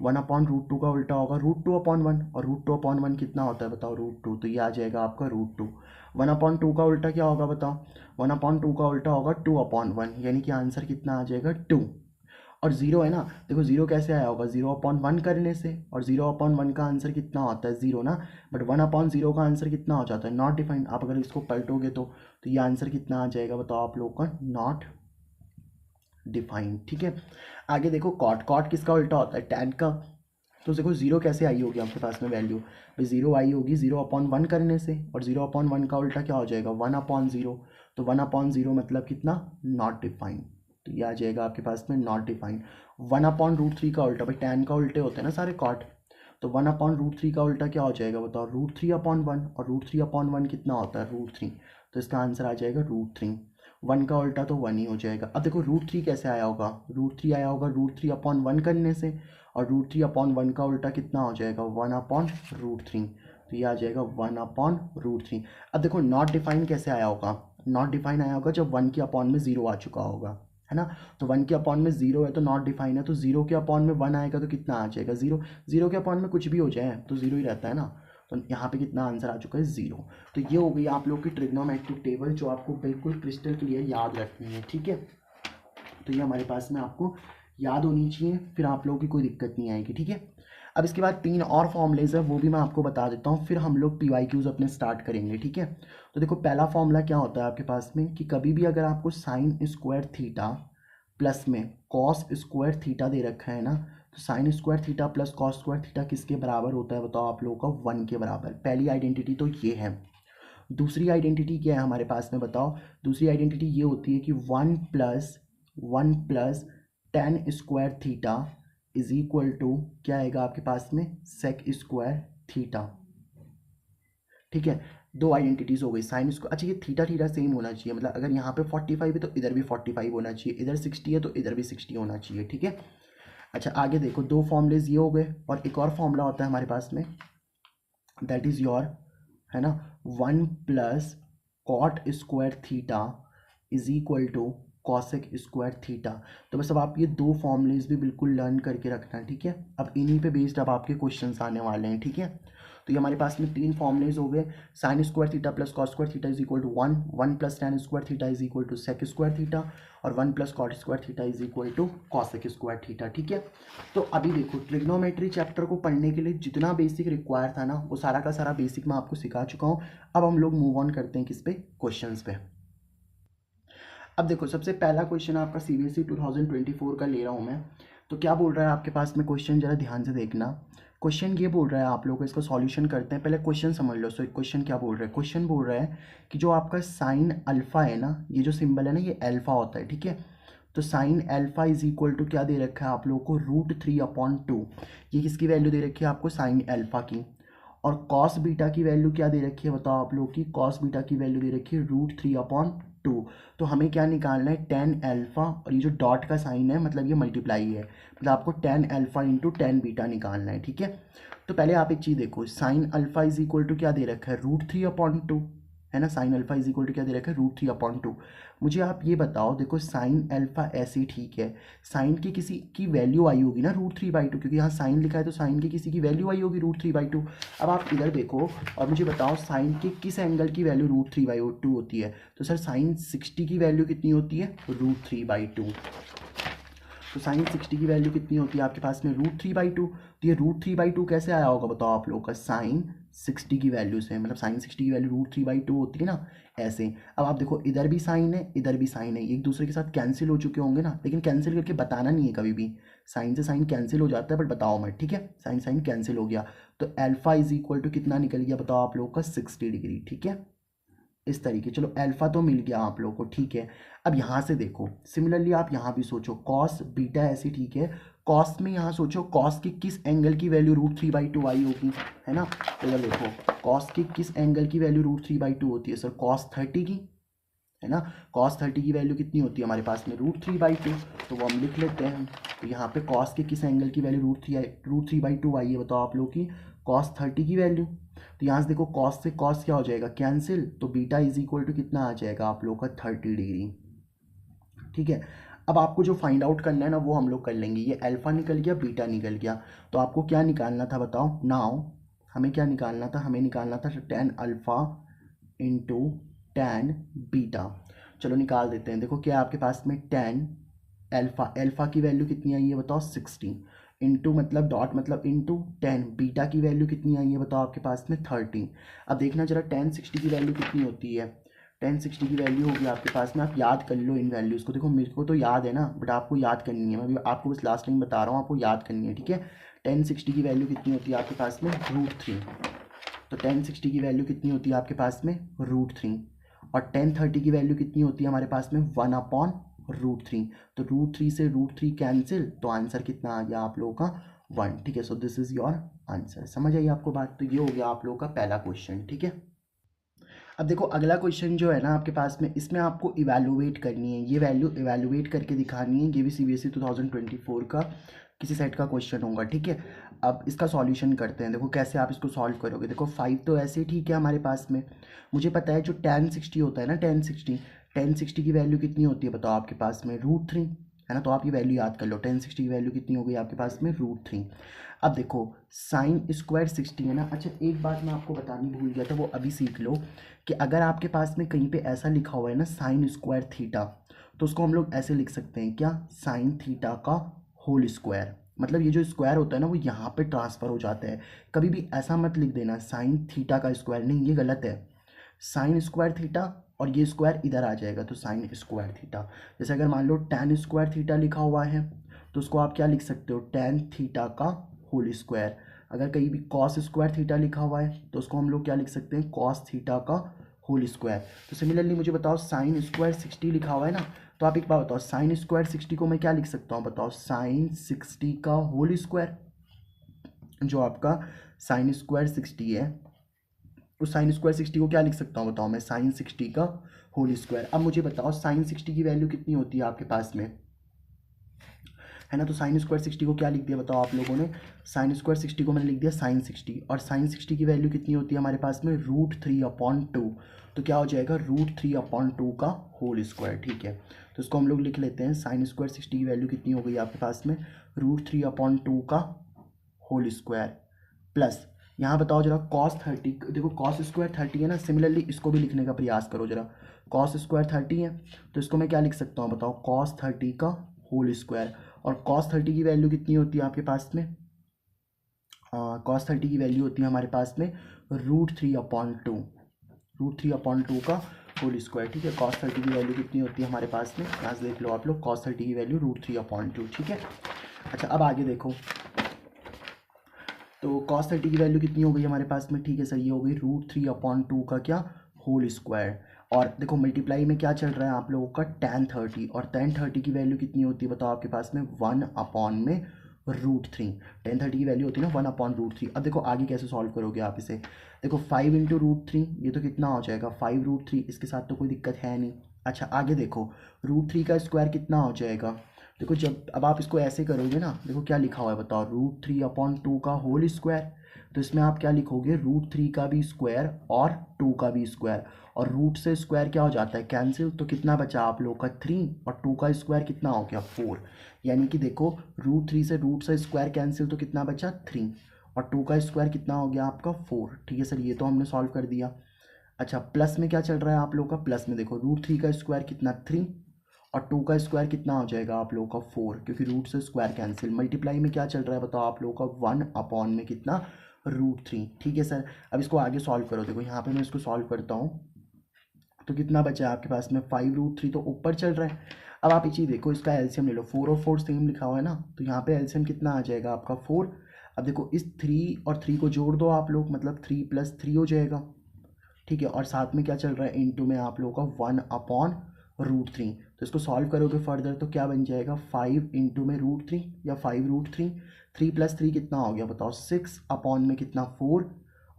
वन अपॉन रूट टू का उल्टा होगा रूट टू अपॉन वन। और रूट टू अपॉन वन कितना होता है बताओ? Root two. तो ये आ जाएगा आपका root two. One upon two का उल्टा क्या होगा बताओ? वन अपॉन टू का उल्टा होगा टू अपॉन वन, यानी कि आंसर कितना आ जाएगा? टू। और जीरो है ना, देखो जीरो कैसे आया होगा? जीरो अपॉन वन करने से। और जीरो अपॉन वन का आंसर कितना होता है? जीरो ना। बट वन अपॉन जीरो का आंसर कितना हो जाता है? Not defined. आप अगर इसको पलटोगे तो ये आंसर कितना आ जाएगा बताओ आप लोग का? Not defined. ठीक है, आगे देखो कॉट। कॉट किसका उल्टा होता है? टैन का। तो देखो जीरो कैसे आई होगी आपके पास में वैल्यू? भाई जीरो आई होगी जीरो अपॉन वन करने से, और जीरो अपॉन वन का उल्टा क्या हो जाएगा? One upon zero. तो वन अपॉन जीरो मतलब कितना? Not defined. तो ये आ जाएगा आपके पास में not defined. One upon root three का उल्टा, भाई टैन का उल्टे होते हैं ना सारे कॉट, तो वन अपॉन रूट थ्री का उल्टा क्या हो जाएगा बताओ? Root three upon one. और रूट थ्री अपॉन वन कितना होता है? Root three. तो इसका आंसर आ जाएगा रूट थ्री। वन का उल्टा तो वन ही हो जाएगा। अब देखो रूट थ्री कैसे आया होगा? रूट थ्री आया होगा रूट थ्री अपॉन वन करने से, और रूट थ्री अपॉन वन का उल्टा कितना हो जाएगा? One upon root three. तो ये आ जाएगा 1/√3। अब देखो नॉट डिफाइन कैसे आया होगा, नॉट डिफाइन आया होगा जब 1 के अपॉन में 0 आ चुका होगा, है ना। तो 1 के अपॉन में 0 है तो नॉट डिफाइन है, तो 0 के अपॉन में 1 आएगा तो कितना आ जाएगा 0। 0 के अपॉन में कुछ भी हो जाए तो 0 ही रहता है ना, तो यहाँ पे कितना आंसर आ चुका है 0। तो ये हो गई आप लोग की ट्रिग्नोमेट्रिक टेबल जो आपको बिल्कुल क्रिस्टल क्लियर याद रखनी है, ठीक है। तो ये हमारे पास में आपको याद होनी चाहिए, फिर आप लोगों की कोई दिक्कत नहीं आएगी, ठीक है। अब इसके बाद 3 और फॉर्मूलेज है वो भी मैं आपको बता देता हूँ, फिर हम लोग PYQs अपने स्टार्ट करेंगे, ठीक है। तो देखो पहला फॉर्मूला क्या होता है आपके पास में कि कभी भी अगर आपको साइन स्क्वायर थीटा प्लस में कॉस स्क्वायर थीटा दे रखा है ना, तो sign square theta plus cos square theta किसके बराबर होता है बताओ आप लोगों का, 1 के बराबर। पहली आइडेंटिटी तो ये है। दूसरी आइडेंटिटी क्या है हमारे पास में बताओ, दूसरी आइडेंटिटी ये होती है कि 1 plus tan square theta is equal to क्या आएगा आपके पास में, सेक स्क्वायर थीटा, ठीक है। दो आइडेंटिटीज हो गई साइन स्क्वायर। अच्छा ये थीटा थीटा सेम होना चाहिए, मतलब अगर यहाँ पे 45 है तो इधर भी 45 होना चाहिए, इधर 60 है तो इधर भी 60 होना चाहिए, ठीक है। अच्छा आगे देखो, दो फॉर्मूलेज ये हो गए और एक और फॉर्मूला होता है हमारे पास में, दैट इज योर, है ना, 1 plus cot square theta is equal to cosec square theta. तो बस अब आप ये दो फॉर्मूलेज भी बिल्कुल लर्न करके रखना है, ठीक है। अब इन्हीं पे बेस्ड अब आपके क्वेश्चंस आने वाले हैं, ठीक है। तो ये हमारे पास में 3 फॉर्मूलेज हो गए, sine square theta plus cos square theta is equal to 1 plus tan square theta is equal to sec square theta, और 1 plus cot square theta is equal to cosec square theta, ठीक है। तो अभी देखो trigonometry chapter को पढ़ने के लिए जितना बेसिक रिक्वायर था ना वो सारा का सारा बेसिक मैं आपको सिखा चुका हूँ। अब हम लोग मूव ऑन करते हैं किस पे, क्वेश्चंस पे। अब देखो सबसे पहला क्वेश्चन आपका CBSE 2024 का ले रहा हूँ मैं। तो क्या बोल रहा है आपके पास में क्वेश्चन, जरा ध्यान से देखना। क्वेश्चन ये बोल रहा है, आप लोगों को इसका सॉल्यूशन करते हैं, पहले क्वेश्चन समझ लो। सो क्वेश्चन क्या बोल रहा है, क्वेश्चन बोल रहा है कि जो आपका साइन अल्फा है ना, ये जो सिंबल है ना ये अल्फा होता है, ठीक है। तो sine alpha is equal to क्या दे रखा है आप लोगों को, √3/2। ये किसकी वैल्यू दे रखी है आपको, साइन अल्फा की। और कॉस बीटा की वैल्यू क्या दे रखी है बताओ आप लोग की, कॉस बीटा की वैल्यू दे रखी है √3/2। तो हमें क्या निकालना है, tan अल्फा, और ये जो डॉट का साइन है मतलब ये मल्टीप्लाई है, मतलब आपको tan alpha into tan beta निकालना है, ठीक है। तो पहले आप एक चीज़ देखो, sine alpha is equal to क्या दे रखा है, √3/2, है ना। Sine alpha is equal to क्या दे रखा है, √3/2। मुझे आप ये बताओ, देखो साइन अल्फा ऐसे ठीक है, साइन की किसी की वैल्यू आई होगी ना √3/2, क्योंकि यहाँ साइन लिखा है तो साइन की किसी की वैल्यू आई होगी √3/2। अब आप इधर देखो और मुझे बताओ साइन के किस एंगल की वैल्यू √3/2 होती है। तो सर साइन 60 की वैल्यू कितनी होती है, √3/2। तो साइन 60 की वैल्यू कितनी होती है आपके पास में, √3/2। तो ये √3/2 कैसे आया होगा बताओ आप लोगों का, साइन 60 की वैल्यू से, मतलब साइन 60 की वैल्यू √3/2 होती है ना, ऐसे। अब आप देखो इधर भी साइन है इधर भी साइन है, एक दूसरे के साथ कैंसिल हो चुके होंगे ना, लेकिन कैंसिल करके बताना नहीं है कभी भी, साइन से साइन कैंसिल हो जाता है बट बताओ मत, ठीक है। साइन साइन कैंसिल हो गया, तो अल्फा इज इक्वल टू कितना निकल गया बताओ आप लोगों का, 60 डिग्री, ठीक है। इस तरीके, चलो अल्फा तो मिल गया आप लोगों को, ठीक है। अब यहाँ से देखो सिमिलरली आप यहाँ भी सोचो, कॉस बीटा ऐसी ठीक है, कॉस में यहाँ सोचो कॉस के किस एंगल की वैल्यू √3/2 आई होगी, है ना। तो ये देखो कॉस के किस एंगल की वैल्यू √3/2 होती है सर, cos 30 की, है ना। cos 30 की वैल्यू कितनी होती है हमारे पास में, √3/2, तो वो हम लिख लेते हैं। तो यहाँ पे cos के किस एंगल की वैल्यू √3/2 आई है बताओ आप लोग की, cos 30 की वैल्यू। तो यहाँ से देखो cos से cos क्या हो जाएगा, कैंसिल, तो बीटा इज इक्वल टू कितना आ जाएगा आप लोग का, 30 डिग्री, ठीक है। अब आपको जो फाइंड आउट करना है ना वो हम लोग कर लेंगे, ये अल्फा निकल गया बीटा निकल गया, तो आपको क्या निकालना था बताओ नाउ, हमें क्या निकालना था, हमें निकालना था tan alpha into tan beta. चलो निकाल देते हैं, देखो क्या है आपके पास में, tan अल्फा, अल्फा की वैल्यू कितनी आई है बताओ 60, इंटू मतलब डॉट मतलब इंटू 10, बीटा की वैल्यू कितनी आई है बताओ आपके पास में 30। अब देखना जरा tan 60 की वैल्यू कितनी होती है, tan 60 की वैल्यू होगी आपके पास में, आप याद कर लो इन वैल्यूज़ को। देखो मेरे को तो याद है ना बट आपको याद करनी है, मैं अभी आपको बस लास्ट टाइम बता रहा हूँ, आपको याद करनी है, ठीक है। tan 60 की वैल्यू कितनी होती है आपके पास में, √3। तो tan 60 की वैल्यू कितनी होती है आपके पास में, √3। और tan 30 की वैल्यू कितनी होती है हमारे पास में, 1/√3। तो √3 से √3 कैंसिल, तो आंसर कितना आ गया आप लोगों का, 1, ठीक है। So this is your answer, समझ आई आपको बात। तो ये हो गया आप लोगों का पहला क्वेश्चन, ठीक है। अब देखो अगला क्वेश्चन जो है ना आपके पास में, इसमें आपको इवैल्यूएट करनी है, ये वैल्यू इवैल्यूएट करके दिखानी है, ये भी CBSE 2024 का किसी सेट का क्वेश्चन होगा, ठीक है। अब इसका सॉल्यूशन करते हैं। देखो कैसे आप इसको सॉल्व करोगे। देखो 5 तो ऐसे ही ठीक है हमारे पास में। मुझे पता है जो tan 60 होता है ना, tan 60 की वैल्यू कितनी होती है बताओ आपके पास में, √3 है ना। तो आप ये वैल्यू याद कर लो, tan 60 की वैल्यू कितनी हो गई आपके पास में, √3। अब देखो साइन स्क्वायर 60 है ना। अच्छा एक बात मैं आपको बतानी भूल गया था, वो अभी सीख लो कि अगर आपके पास में कहीं पे ऐसा लिखा हुआ है ना साइन स्क्वायर थीटा, तो उसको हम लोग ऐसे लिख सकते हैं क्या, साइन थीटा का होल स्क्वायर। मतलब ये जो स्क्वायर होता है ना वो यहाँ पे ट्रांसफ़र हो जाता है। कभी भी ऐसा मत लिख देना साइन थीटा का स्क्वायर, नहीं ये गलत है। साइन स्क्वायर थीटा और ये स्क्वायर इधर आ जाएगा तो साइन स्क्वायर थीटा। जैसे अगर मान लो टैन स्क्वायर थीटा लिखा हुआ है तो उसको आप क्या लिख सकते हो, टैन थीटा का होल स्क्वायर। अगर कहीं भी कॉस स्क्वायर थीटा लिखा हुआ है तो उसको हम लोग क्या लिख सकते हैं, कॉस थीटा का होल स्क्वायर। तो सिमिलरली मुझे बताओ साइन स्क्वायर 60 लिखा हुआ है ना, तो आप एक बार बताओ साइन स्क्वायर 60 को मैं क्या लिख सकता हूँ, बताओ साइन 60 का होल स्क्वायर। जो आपका साइन स्क्वायर 60 है उस साइन स्क्वायर 60 को क्या लिख सकता हूँ बताओ मैं, साइन 60 का होल स्क्वायर। अब मुझे बताओ साइन 60 की वैल्यू कितनी होती है आपके पास में, है ना। तो साइन स्क्वायर 60 को क्या लिख दिया बताओ आप लोगों ने, साइन स्क्वायर 60 को मैंने लिख दिया साइन 60, और साइन 60 की वैल्यू कितनी होती है हमारे पास में, √3/2। तो क्या हो जाएगा, √3/2 का होल स्क्वायर, ठीक है। तो इसको हम लोग लिख लेते हैं, साइन स्क्वायर 60 की वैल्यू कितनी हो गई आपके पास में, √3/2 का होल स्क्वायर, प्लस यहाँ बताओ जरा कॉस 30। देखो कॉस स्क्वायर 30 है ना, सिमिलरली इसको भी लिखने का प्रयास करो जरा। कॉस स्क्वायर 30 है तो इसको मैं क्या लिख सकता हूँ बताओ, कॉस 30 का होल स्क्वायर। और कॉस 30 की वैल्यू कितनी होती है आपके पास में, कॉस 30 की वैल्यू होती है हमारे पास में √3/2 का होल स्क्वायर, ठीक है। कॉस 30 की वैल्यू कितनी होती है हमारे पास में, यहाँ से देख लो आप लोग, कॉस 30 की वैल्यू √3/2, ठीक है। अच्छा अब आगे देखो, तो कॉस 30 की वैल्यू कितनी हो गई हमारे पास में, ठीक है सर, ये हो गई √3/2 का क्या, होल स्क्वायर। और देखो मल्टीप्लाई में क्या चल रहा है आप लोगों का, tan 30, और tan 30 की वैल्यू कितनी होती है बताओ आपके पास में, 1/में √3। tan 30 की वैल्यू होती है ना 1/√3। अब देखो आगे कैसे सॉल्व करोगे आप इसे, देखो 5 × √3, ये तो कितना हो जाएगा 5√3, इसके साथ तो कोई दिक्कत है नहीं। अच्छा आगे देखो √3 का स्क्वायर कितना हो जाएगा, देखो जब अब आप इसको ऐसे करोगे ना, देखो क्या लिखा हुआ है बताओ, √3/2 का होल स्क्वायर। तो इसमें आप क्या लिखोगे, √3 का भी स्क्वायर और 2 का भी स्क्वायर, और रूट से स्क्वायर क्या हो जाता है कैंसिल, तो कितना बचा आप लोगों का 3, और 2 का स्क्वायर कितना हो गया 4। यानी कि देखो √3 से रूट से स्क्वायर कैंसिल तो कितना बचा 3, और 2 का स्क्वायर कितना हो गया आपका 4, ठीक है सर, ये तो हमने सॉल्व कर दिया। अच्छा प्लस में क्या चल रहा है आप लोगों का, प्लस में देखो √3 का स्क्वायर कितना 3, और 2 का स्क्वायर कितना हो जाएगा आप लोगों का 4, क्योंकि रूट से स्क्वायर कैंसिल। मल्टीप्लाई में क्या चल रहा है बताओ आप लोगों का, 1 में कितना, √3, ठीक है सर। अब इसको आगे सॉल्व करो, देखो यहाँ पे मैं इसको सॉल्व करता हूँ तो कितना बचा है आपके पास में, 5√3 तो ऊपर चल रहा है। अब आप ये चीज़ देखो, इसका एलसीएम ले लो, 4 और 4 सेम लिखा हुआ है ना, तो यहाँ पे एलसीएम कितना आ जाएगा आपका 4। अब देखो इस 3 और 3 को जोड़ दो आप लोग, मतलब 3 + 3 हो जाएगा, ठीक है। और साथ में क्या चल रहा है, इनटू में आप लोगों का 1/√3। तो इसको सॉल्व करोगे फर्दर तो क्या बन जाएगा, 5 इनटू में √3 या 5√3, 3 + 3 कितना हो गया बताओ 6/, में कितना 4,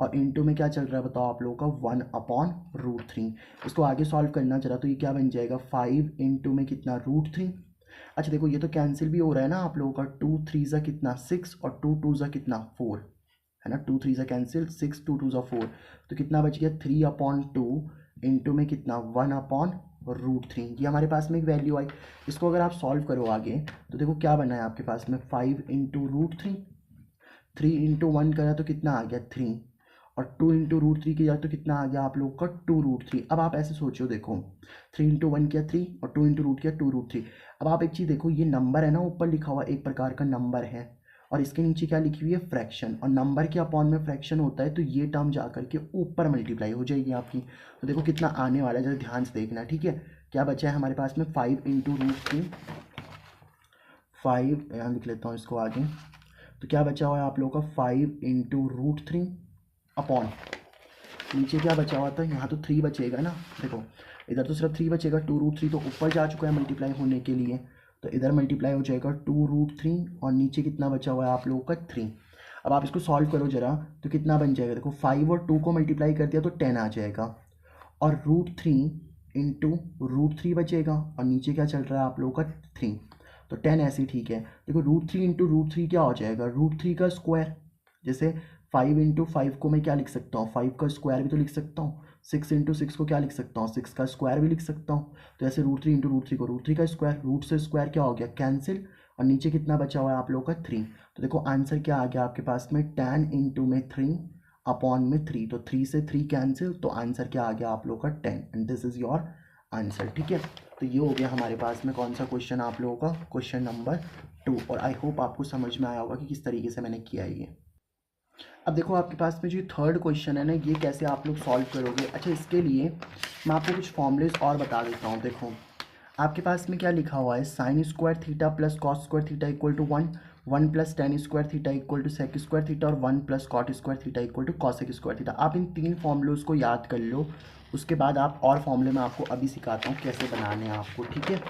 और इनटू में क्या चल रहा है बताओ आप लोगों का 1/√3। इसको आगे सॉल्व करना जरा, तो ये क्या बन जाएगा, 5 इनटू में कितना √3। अच्छा देखो ये तो कैंसिल भी हो रहा है ना आप लोगों का, 2 3 ज़ा कितना 6, और 2 2 ज़ा कितना 4, है ना, 2 3 ज़ा कैंसिल, 6 2 2 ज़ा 4, तो कितना बच गया 3/2 इनटू में कितना 1/√3। ये हमारे पास में एक वैल्यू आई। इसको अगर आप सॉल्व करो आगे तो देखो क्या बना है आपके पास में, 5 × √3, 3 × 1 करा तो कितना आ गया 3, और 2 × √3 किया तो कितना आ गया आप लोगों का 2√3। अब आप ऐसे सोचो, देखो 3 × 1 किया 3, और 2 × रूट किया 2√3। अब आप एक चीज़ देखो, ये नंबर है ना ऊपर लिखा हुआ, एक प्रकार का नंबर है, और इसके नीचे क्या लिखी हुई है, फ्रैक्शन, और नंबर के अपॉन में फ्रैक्शन होता है तो ये टर्म जा करके ऊपर मल्टीप्लाई हो जाएगी आपकी। तो देखो कितना आने वाला है, जरा ध्यान से देखना, ठीक है। क्या बचा है हमारे पास में, 5 × √3, 5 यहाँ लिख लेता हूँ इसको आगे, तो क्या बचा हुआ है आप लोगों का 5 × √3 अपॉन, नीचे क्या बचा हुआ था, यहाँ तो 3 बचेगा ना, देखो इधर तो सिर्फ 3 बचेगा, 2√3 तो ऊपर जा चुका है मल्टीप्लाई होने के लिए, तो इधर मल्टीप्लाई हो जाएगा 2√3, और नीचे कितना बचा हुआ है आप लोगों का 3। अब आप इसको सॉल्व करो जरा, तो कितना बन जाएगा, देखो 5 और 2 को मल्टीप्लाई कर दिया तो 10 आ जाएगा, और √3 × √3 बचेगा, और नीचे क्या चल रहा है आप लोगों का 3। तो 10 ऐसे ठीक है। देखो √3 इंटू √3 क्या हो जाएगा, √3 का स्क्वायर। जैसे 5 इंटू 5 को मैं क्या लिख सकता हूँ, 5 का स्क्वायर भी तो लिख सकता हूँ। 6 इंटू 6 को क्या लिख सकता हूँ, 6 का स्क्वायर भी लिख सकता हूँ। तो ऐसे √3 इंटू √3 को √3 का स्क्वायर, रूट से स्क्वायर क्या हो गया, कैंसिल, और नीचे कितना बचा हुआ है आप लोगों का 3। तो देखो आंसर क्या आ गया आपके पास में, 10 इंटू में 3 अपॉन में 3, तो 3 से 3 कैंसिल, तो आंसर क्या आ गया आप लोगों का 10, and this is your answer. ठीक है, तो ये हो गया हमारे पास में कौन सा क्वेश्चन आप लोगों का, क्वेश्चन नंबर 2। और आई होप आपको समझ में आया होगा कि किस तरीके से मैंने किया है ये। अब देखो आपके पास में जो थर्ड क्वेश्चन है ना, ये कैसे आप लोग सॉल्व करोगे। अच्छा, इसके लिए मैं आपको कुछ फॉर्मूलेज और बता देता हूँ। देखो आपके पास में क्या लिखा हुआ है, sine square theta plus cos square theta equal to 1, 1 plus tan square theta equal to sec square theta, और 1 plus cot square theta equal to cosec square theta. आप इन 3 फॉर्मूलोज को याद कर लो, उसके बाद आप और फॉर्मूले मैं आपको अभी सिखाता हूँ कैसे बनाने हैं आपको। ठीक है,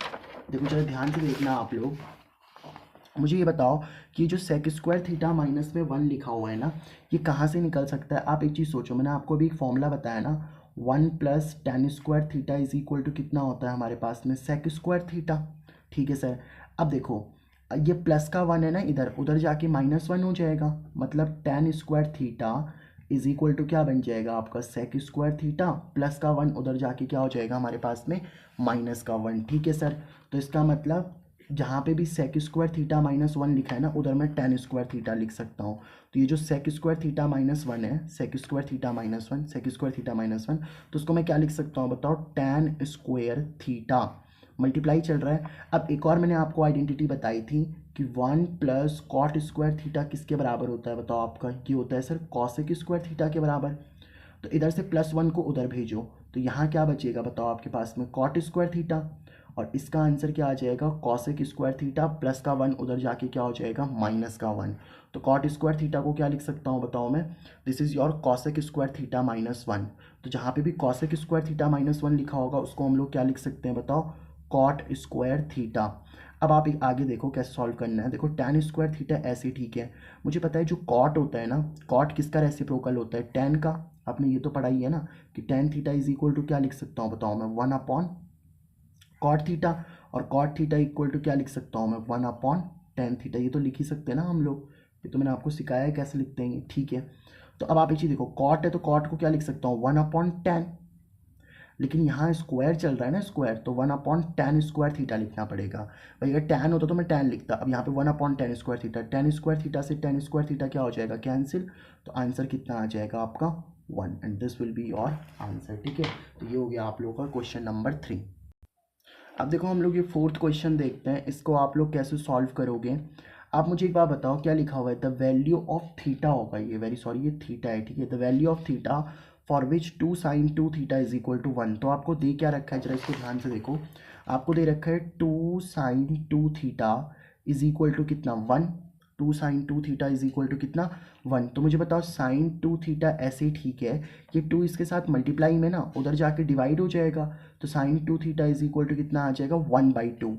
देखो जरा ध्यान से देखना आप लोग। मुझे ये बताओ कि जो सेक स्क्वायर थीटा माइनस में 1 लिखा हुआ है ना, ये कहाँ से निकल सकता है। आप एक चीज़ सोचो, मैंने आपको अभी एक फॉर्मूला बताया ना, 1 plus tan square theta is equal to कितना होता है हमारे पास में, सेक स्क्वायर थीटा। ठीक है सर, अब देखो ये प्लस का 1 है ना, इधर उधर जाके -1 हो जाएगा, मतलब tan square theta is equal to क्या बन जाएगा आपका, सेक स्क्वायर थीटा, प्लस का 1 उधर जाके क्या हो जाएगा हमारे पास में, -1। ठीक है सर, तो इसका मतलब जहाँ पे भी सेक स्क्वायर थीटा -1 लिखा है ना, उधर मैं टेन स्क्वायर थीटा लिख सकता हूँ। तो ये जो सेक स्क्वायर थीटा -1 है, sec square theta -1, sec square theta -1, तो उसको मैं क्या लिख सकता हूँ बताओ, टेन स्क्वायर थीटा, मल्टीप्लाई चल रहा है। अब एक और मैंने आपको आइडेंटिटी बताई थी कि 1 प्लस कॉट स्क्वायर थीटा किसके बराबर होता है बताओ, आपका ये होता है सर कॉसेक स्क्वायर थीटा के बराबर। तो इधर से +1 को उधर भेजो, तो यहाँ क्या बचेगा बताओ आपके पास में, कॉट स्क्वायर थीटा, और इसका आंसर क्या आ जाएगा, कॉसेक स्क्वायर थीटा, प्लस का 1 उधर जाके क्या हो जाएगा, -1। तो कॉट स्क्वायर थीटा को क्या लिख सकता हूँ बताओ मैं, this is your cosec square theta -1। तो जहाँ पे भी कॉसेक स्क्वायर थीटा -1 लिखा होगा उसको हम लोग क्या लिख सकते हैं बताओ, कॉट स्क्वायर थीटा। अब आप आगे देखो कैसे सॉल्व करना है। देखो टेन स्क्वायर थीटा ऐसे ठीक है, मुझे पता है जो कॉट होता है ना, कॉट किसका रेसिप्रोकल होता है, टेन का। आपने ये तो पढ़ा ही है ना कि tan theta is equal to क्या लिख सकता हूँ बताओ मैं, 1 अपॉन कॉट थीटा, और कॉट थीटा इक्वल टू क्या लिख सकता हूँ मैं, 1 अपॉन टेन थीटा। ये तो लिख ही सकते हैं ना हम लोग, ये तो मैंने आपको सिखाया है कैसे लिखते हैं। ठीक है, तो अब आप एक चीज़ देखो, कॉट है तो कॉट को क्या लिख सकता हूँ, 1 अपॉन टेन, लेकिन यहाँ स्क्वायर चल रहा है ना, स्क्वायर, तो 1 अपॉन टेन स्क्वायर थीटा लिखना पड़ेगा। भाई अगर टेन होता तो मैं टेन लिखता, अब यहाँ पे 1 upon ten square theta, ten square theta से टेन स्क्वायर थीटा क्या हो जाएगा, कैंसिल, तो आंसर कितना आ जाएगा आपका 1, and this will be your answer. ठीक है, तो ये हो गया आप लोगों का क्वेश्चन नंबर 3। अब देखो हम लोग ये फोर्थ क्वेश्चन देखते हैं, इसको आप लोग कैसे सॉल्व करोगे। आप मुझे एक बात बताओ, क्या लिखा हुआ है, द वैल्यू ऑफ थीटा होगा, ये वेरी सॉरी ये थीटा है। ठीक है, the value of theta for which 2 sin 2 theta is equal to 1। तो आपको दे क्या रखा है, जरा इसको ध्यान से देखो, आपको दे रखा है 2 sin 2 theta is equal to कितना, 1। 2 sin 2 theta is equal to कितना, 1। तो मुझे बताओ sin 2 थीटा ऐसे ही ठीक है, ये 2 इसके साथ मल्टीप्लाई में ना उधर जाके डिवाइड हो जाएगा, तो sin 2 theta is equal to कितना आ जाएगा, 1/2।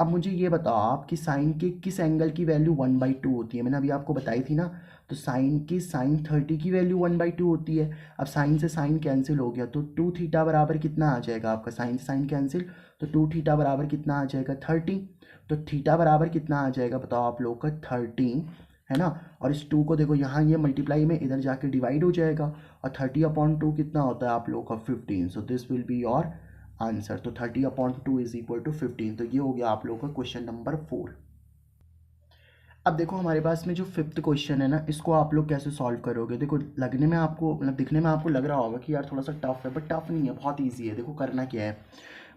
अब मुझे ये बताओ आप कि साइन के किस एंगल की वैल्यू 1/2 होती है, मैंने अभी आपको बताई थी ना, तो साइन की sin 30 की वैल्यू 1/2 होती है। अब साइन से साइन कैंसिल हो गया, तो 2 थीटा बराबर कितना आ जाएगा आपका, साइन से साइन कैंसिल, तो 2 थीटा बराबर कितना आ जाएगा, 30। तो थीटा बराबर कितना आ जाएगा बताओ आप लोगों का, 30 है ना। और इस 2 को देखो यहाँ ये मल्टीप्लाई में इधर जाके डिवाइड हो जाएगा, और 30/2 कितना होता है आप लोगों का, 15। So this will be your answer. तो 30/2 इज इक्वल टू 15। तो ये हो गया आप लोगों का क्वेश्चन नंबर 4। अब देखो हमारे पास में जो फिफ्थ क्वेश्चन है ना, इसको आप लोग कैसे सॉल्व करोगे। देखो लगने में आपको, मतलब दिखने में आपको लग रहा होगा कि यार थोड़ा सा टफ है, बट टफ नहीं है, बहुत ईजी है। देखो करना क्या है,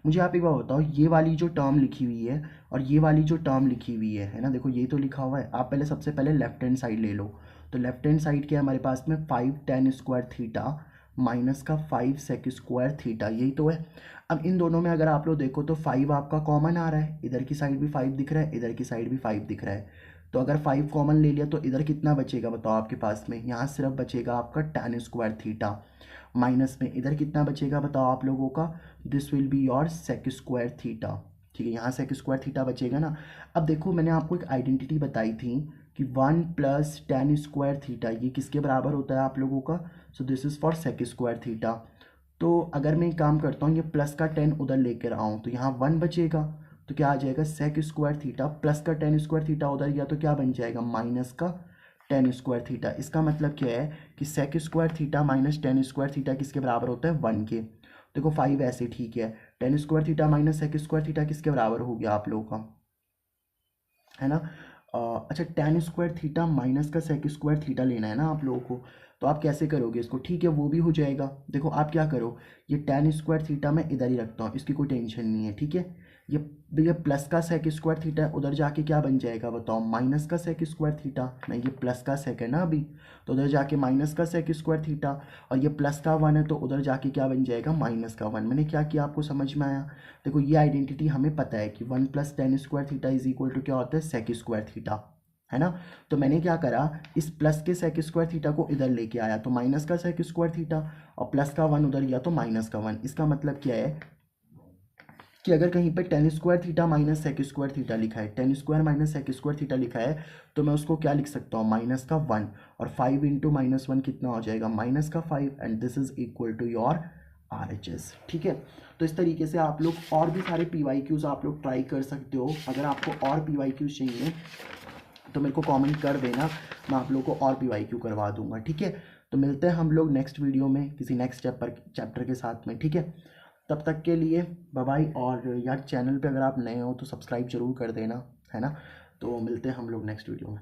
मुझे आप एक बार बताओ, ये वाली जो टर्म लिखी हुई है और ये वाली जो टर्म लिखी हुई है ना, देखो ये तो लिखा हुआ है, आप पहले सबसे पहले लेफ्ट हैंड साइड ले लो। तो लेफ्ट हैंड साइड क्या है हमारे पास में, 5 tan स्क्वायर थीटा माइनस का 5 sec स्क्वायर थीटा, यही तो है। अब इन दोनों में अगर आप लोग देखो तो 5 आपका कॉमन आ रहा है, इधर की साइड भी 5 दिख रहा है, इधर की साइड भी 5 दिख रहा है। तो अगर 5 कॉमन ले लिया तो इधर कितना बचेगा बताओ आपके पास में, यहाँ सिर्फ बचेगा आपका tan स्क्वायर थीटा, माइनस में इधर कितना बचेगा बताओ आप लोगों का, this will be your sec square theta. ठीक है, यहाँ sec स्क्वायर थीटा बचेगा ना। अब देखो मैंने आपको एक आइडेंटिटी बताई थी कि 1 प्लस tan स्क्वायर थीटा, ये किसके बराबर होता है आप लोगों का, so this is for sec square theta. तो अगर मैं एक काम करता हूँ, ये प्लस का 10 उधर लेकर आऊँ तो यहाँ 1 बचेगा, तो क्या आ जाएगा, सेक स्क्वायर थीटा प्लस का टेन स्क्वायर थीटा उधर गया तो क्या बन जाएगा, माइनस का टेन स्क्वायर थीटा। इसका मतलब क्या है कि sec square theta minus tan square theta किसके बराबर होता है, 1 के। देखो 5 ऐसे ठीक है, tan square theta minus sec square theta किसके बराबर हो गया आप लोगों का, है ना। अच्छा, टेन स्क्वायर थीटा माइनस का सेक स्क्वायर थीटा लेना है ना आप लोगों को, तो आप कैसे करोगे इसको, ठीक है वो भी हो जाएगा। देखो आप क्या करो, ये टेन स्क्वायर थीटा मैं इधर ही रखता हूँ, इसकी कोई टेंशन नहीं है, ठीक है। ये प्लस का सेक स्क्वायर थीटा उधर जाके क्या बन जाएगा बताओ, माइनस का सेक स्क्वायर थीटा। नहीं, ये प्लस का सेक है ना अभी, तो उधर जाके माइनस का सेक स्क्वायर थीटा, और ये प्लस का 1 है तो उधर जाके क्या बन जाएगा, माइनस का 1। मैंने क्या किया आपको समझ में आया। देखो ये आइडेंटिटी हमें पता है कि 1 plus tan square theta is equal to क्या होता है, सेक स्क्वायर थीटा, है ना। तो मैंने क्या करा, इस प्लस के सेक स्क्वायर थीटा को इधर लेके आया तो माइनस का सेक स्क्वायर थीटा, और प्लस का 1 उधर गया तो माइनस का 1। इसका मतलब क्या है कि अगर कहीं पे tan square theta minus sec square theta लिखा है, tan square minus sec square theta लिखा है, तो मैं उसको क्या लिख सकता हूँ, माइनस का 1, और 5 इंटू माइनस 1 कितना हो जाएगा, माइनस का 5, and this is equal to your RHS, ठीक है। तो इस तरीके से आप लोग और भी सारे PYQs आप लोग ट्राई कर सकते हो। अगर आपको और PYQs चाहिए तो मेरे को कमेंट कर देना, मैं आप लोगों को और PYQ करवा दूंगा, ठीक है। तो मिलते हैं हम लोग नेक्स्ट वीडियो में किसी नेक्स्ट चैप्टर के साथ में, ठीक है। तब तक के लिए बाय बाय। और यार चैनल पे अगर आप नए हो तो सब्सक्राइब जरूर कर देना, है ना। तो मिलते हैं हम लोग नेक्स्ट वीडियो में।